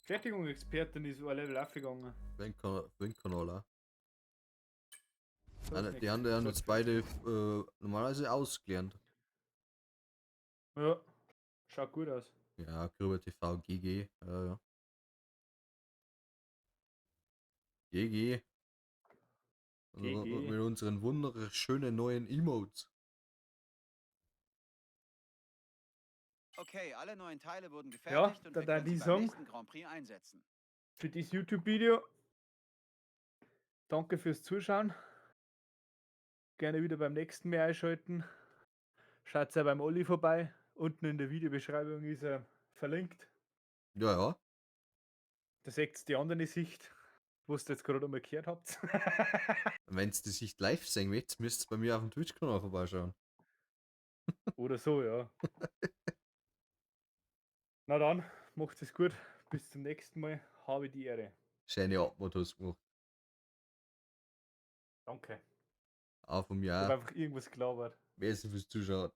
Fertigungsexpertin ist ein Level aufgegangen. Windkanal auch. So ist Die haben nichts. uns beide normalerweise ausgelernt. Ja, schaut gut aus. Ja, Grüber TV, GG. Ja. GG. GG. Mit unseren wunderschönen neuen Emotes. Okay, alle neuen Teile wurden Ja, gefertigt und da wir da können die sie beim Song nächsten Grand Prix einsetzen. für dieses YouTube-Video. Danke fürs Zuschauen. Gerne wieder beim nächsten Mal einschalten. Schaut ja beim Olli vorbei. Unten in der Videobeschreibung ist er verlinkt. Ja. Da seht ihr die andere Sicht, wo ihr jetzt gerade einmal gehört habt. Wenn ihr die Sicht live sehen wollt, müsst ihr bei mir auf dem Twitch-Kanal vorbeischauen. Oder so, ja. Na dann, macht es gut. Bis zum nächsten Mal. Habe die Ehre. Schöne Abmod hast du gemacht. Danke. Auch von Ich mir habe auch. einfach irgendwas gelabert. Merci fürs Zuschauen.